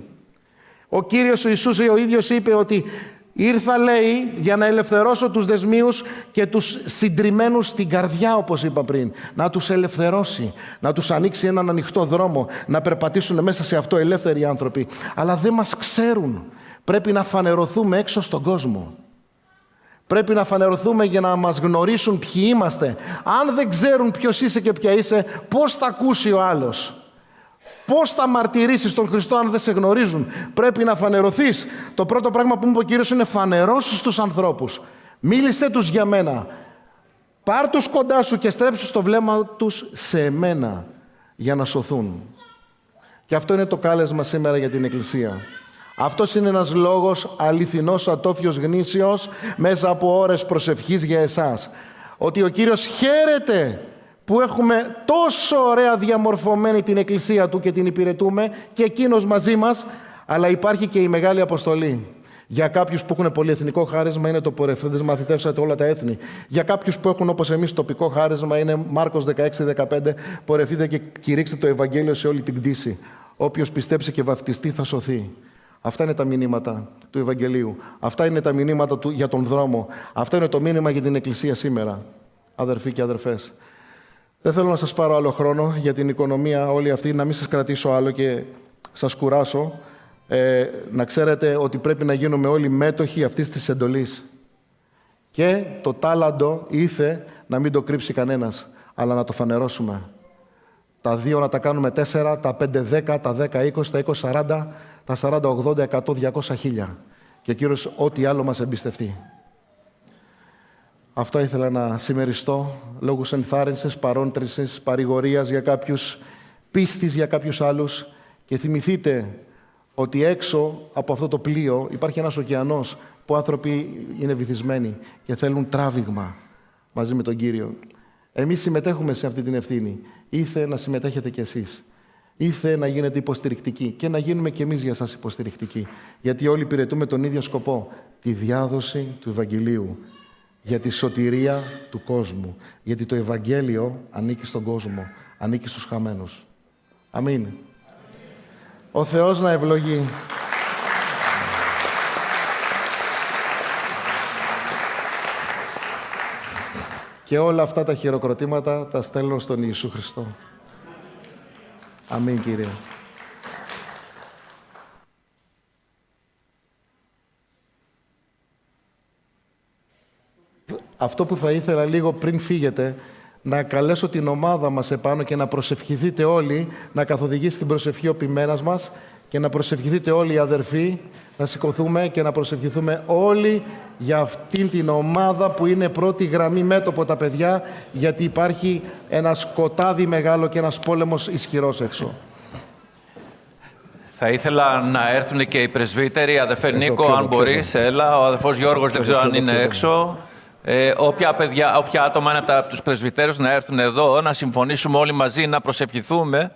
Ο Κύριος ο Ιησούς ο ίδιος είπε ότι ήρθα, λέει, για να ελευθερώσω τους δεσμίους και τους συντριμμένους στην καρδιά, όπως είπα πριν. Να τους ελευθερώσει, να τους ανοίξει έναν ανοιχτό δρόμο, να περπατήσουν μέσα σε αυτό ελεύθεροι άνθρωποι. Αλλά δεν μας ξέρουν. Πρέπει να φανερωθούμε έξω στον κόσμο. Πρέπει να φανερωθούμε για να μας γνωρίσουν ποιοι είμαστε. Αν δεν ξέρουν ποιος είσαι και ποια είσαι, πώς θα ακούσει ο άλλος? Πώς θα μαρτυρήσεις τον Χριστό αν δεν σε γνωρίζουν? Πρέπει να φανερωθείς. Το πρώτο πράγμα που μου είπε ο Κύριος είναι φανερώσου στους ανθρώπους. Μίλησέ τους για μένα. Πάρ' τους κοντά σου και στρέψου το βλέμμα τους σε εμένα για να σωθούν. Και αυτό είναι το κάλεσμα σήμερα για την Εκκλησία. Αυτός είναι ένας λόγος αληθινός, ατόφιος, γνήσιος, μέσα από ώρες προσευχής για εσάς. Ότι ο Κύριος χαίρεται που έχουμε τόσο ωραία διαμορφωμένη την Εκκλησία Του και την υπηρετούμε και Εκείνος μαζί μας, αλλά υπάρχει και η Μεγάλη Αποστολή. Για κάποιους που έχουν πολυεθνικό χάρισμα είναι το πορευθέντες μαθητεύσατε όλα τα έθνη. Για κάποιους που έχουν όπως εμείς τοπικό χάρισμα είναι Μάρκος 16-15, πορευθείτε και κηρύξτε το Ευαγγέλιο σε όλη την κτήση. Όποιος πιστέψει και βαφτιστεί θα σωθεί. Αυτά είναι τα μηνύματα του Ευαγγελίου. Αυτά είναι τα μηνύματα για τον δρόμο. Αυτό είναι το μήνυμα για την Εκκλησία σήμερα, αδερφοί και αδερφές. Δεν θέλω να σας πάρω άλλο χρόνο για την οικονομία όλη αυτή, να μην σας κρατήσω άλλο και σας κουράσω. Να ξέρετε ότι πρέπει να γίνουμε όλοι μέτοχοι αυτής της εντολής. Και το τάλαντο ήθε να μην το κρύψει κανένας, αλλά να το φανερώσουμε. Τα 2 να τα κάνουμε 4, τα 5-10, τα 10-20, τα 20-40, τα 40-80, 100, 200, 1000. Και ο Κύριος ό,τι άλλο μας εμπιστευτεί. Αυτά ήθελα να συμμεριστώ, λόγους ενθάρρυνσης, παρόντρησης, παρηγορίας για κάποιους, πίστης για κάποιους άλλους. Και θυμηθείτε ότι έξω από αυτό το πλοίο υπάρχει ένας ωκεανός που άνθρωποι είναι βυθισμένοι και θέλουν τράβηγμα μαζί με τον Κύριο. Εμείς συμμετέχουμε σε αυτή την ευθύνη. Ήθε να συμμετέχετε κι εσείς. Ήθε να γίνετε υποστηρικτικοί και να γίνουμε κι εμείς για σας υποστηρικτικοί. Γιατί όλοι υπηρετούμε τον ίδιο σκοπό, τη διάδοση του Ευαγγελίου. Για τη σωτηρία του κόσμου. Γιατί το Ευαγγέλιο ανήκει στον κόσμο, ανήκει στους χαμένους. Αμήν. Ο Θεός να ευλογεί. Και όλα αυτά τα χειροκροτήματα τα στέλνω στον Ιησού Χριστό. Αμήν, Κύριε. Αυτό που θα ήθελα λίγο πριν φύγετε, να καλέσω την ομάδα μας επάνω και να προσευχηθείτε όλοι, να καθοδηγήσει την προσευχή ο ποιμένας μας και να προσευχηθείτε όλοι οι αδερφοί, να σηκωθούμε και να προσευχηθούμε όλοι για αυτήν την ομάδα που είναι πρώτη γραμμή μέτωπο τα παιδιά, γιατί υπάρχει ένα σκοτάδι μεγάλο και ένας πόλεμος ισχυρός έξω. Θα ήθελα να έρθουν και οι πρεσβύτεροι. Αδερφέ Νίκο, αν μπορείς, έλα. Ο αδερφός Γιώργος δεν ξέρω αν είναι έξω. Όποια άτομα είναι από τους πρεσβυτέρους να έρθουν εδώ, να συμφωνήσουμε όλοι μαζί, να προσευχηθούμε.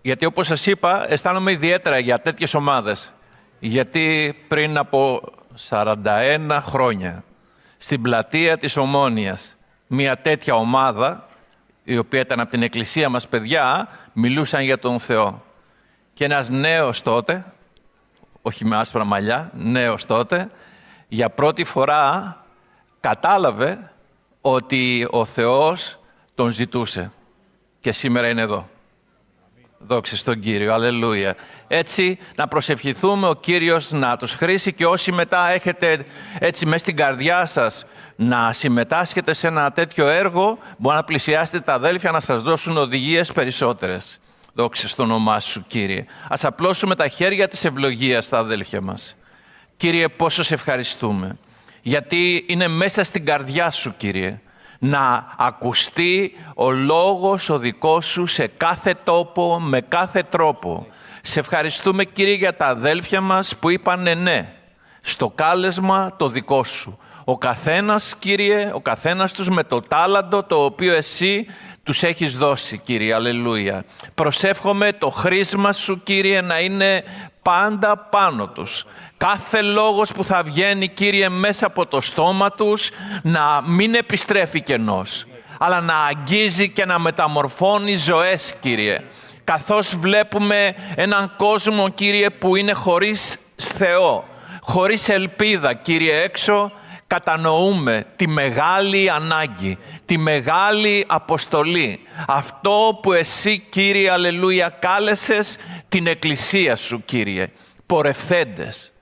Γιατί όπως σας είπα, αισθάνομαι ιδιαίτερα για τέτοιες ομάδες. Γιατί πριν από 41 χρόνια, στην πλατεία της Ομόνοιας, μια τέτοια ομάδα, η οποία ήταν από την εκκλησία μας παιδιά, μιλούσαν για τον Θεό. Και ένας νέος τότε, όχι με άσπρα μαλλιά, νέος τότε, για πρώτη φορά κατάλαβε ότι ο Θεός τον ζητούσε. Και σήμερα είναι εδώ. Δόξα στον Κύριο, αλληλούια. Έτσι, να προσευχηθούμε ο Κύριος να τους χρήσει και όσοι μετά έχετε έτσι μέσα στην καρδιά σας να συμμετάσχετε σε ένα τέτοιο έργο, μπορεί να πλησιάσετε τα αδέλφια να σας δώσουν οδηγίες περισσότερες. Δόξα στο όνομά σου, Κύριε. Ας απλώσουμε τα χέρια της ευλογίας στα αδέλφια μας. Κύριε, πόσο σε ευχαριστούμε, γιατί είναι μέσα στην καρδιά σου, Κύριε, να ακουστεί ο λόγος ο δικός σου σε κάθε τόπο, με κάθε τρόπο. Σε ευχαριστούμε, Κύριε, για τα αδέλφια μας που είπανε ναι στο κάλεσμα το δικό σου. Ο καθένας, Κύριε, ο καθένας τους με το τάλαντο το οποίο εσύ τους έχεις δώσει, Κύριε, αλληλούια. Προσεύχομαι το χρήσμα σου, Κύριε, να είναι πάντα πάνω τους. Κάθε λόγος που θα βγαίνει, Κύριε, μέσα από το στόμα τους, να μην επιστρέφει κενός, αλλά να αγγίζει και να μεταμορφώνει ζωές, Κύριε. Καθώς βλέπουμε έναν κόσμο, Κύριε, που είναι χωρίς Θεό, χωρίς ελπίδα, Κύριε, έξω, κατανοούμε τη μεγάλη ανάγκη, τη μεγάλη αποστολή. Αυτό που εσύ, Κύριε, αλληλούια, κάλεσες την εκκλησία σου, Κύριε, πορευθέντες.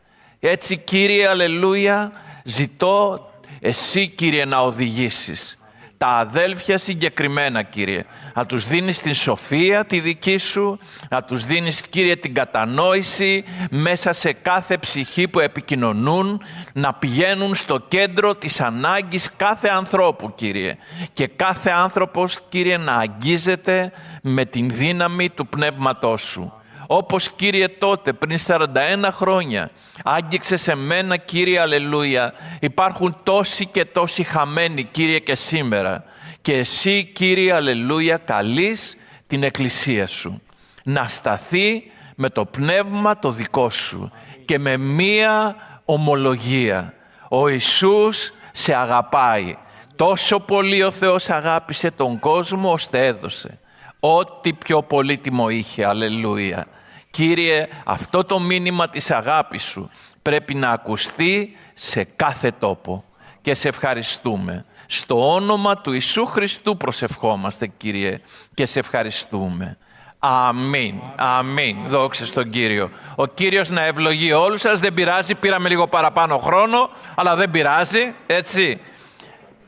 Έτσι, Κύριε, αλληλούια, ζητώ εσύ, Κύριε, να οδηγήσεις τα αδέλφια συγκεκριμένα, Κύριε. Να τους δίνεις την σοφία τη δική σου, να τους δίνεις, Κύριε, την κατανόηση μέσα σε κάθε ψυχή που επικοινωνούν, να πηγαίνουν στο κέντρο της ανάγκης κάθε ανθρώπου, Κύριε. Και κάθε άνθρωπος, Κύριε, να αγγίζεται με την δύναμη του Πνεύματός σου. Όπως, Κύριε, τότε πριν 41 χρόνια άγγιξε σε μένα, Κύριε, αλληλούια, υπάρχουν τόσοι και τόσοι χαμένοι, Κύριε, και σήμερα. Και εσύ, Κύριε, αλληλούια, καλείς την εκκλησία σου να σταθεί με το πνεύμα το δικό σου και με μία ομολογία. Ο Ιησούς σε αγαπάει. Τόσο πολύ ο Θεός αγάπησε τον κόσμο ώστε έδωσε ό,τι πιο πολύτιμο είχε. Αλληλούια. Κύριε, αυτό το μήνυμα της αγάπης σου πρέπει να ακουστεί σε κάθε τόπο και σε ευχαριστούμε. Στο όνομα του Ιησού Χριστού προσευχόμαστε, Κύριε, και σε ευχαριστούμε. Αμήν, αμήν. Δόξα στον Κύριο. Ο Κύριος να ευλογεί όλους σας. Δεν πειράζει, πήραμε λίγο παραπάνω χρόνο, αλλά δεν πειράζει, έτσι.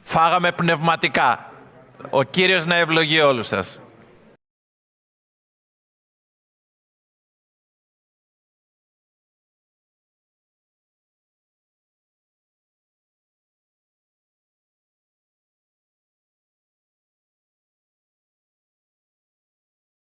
Φάγαμε πνευματικά. Ο Κύριος να ευλογεί όλους σας.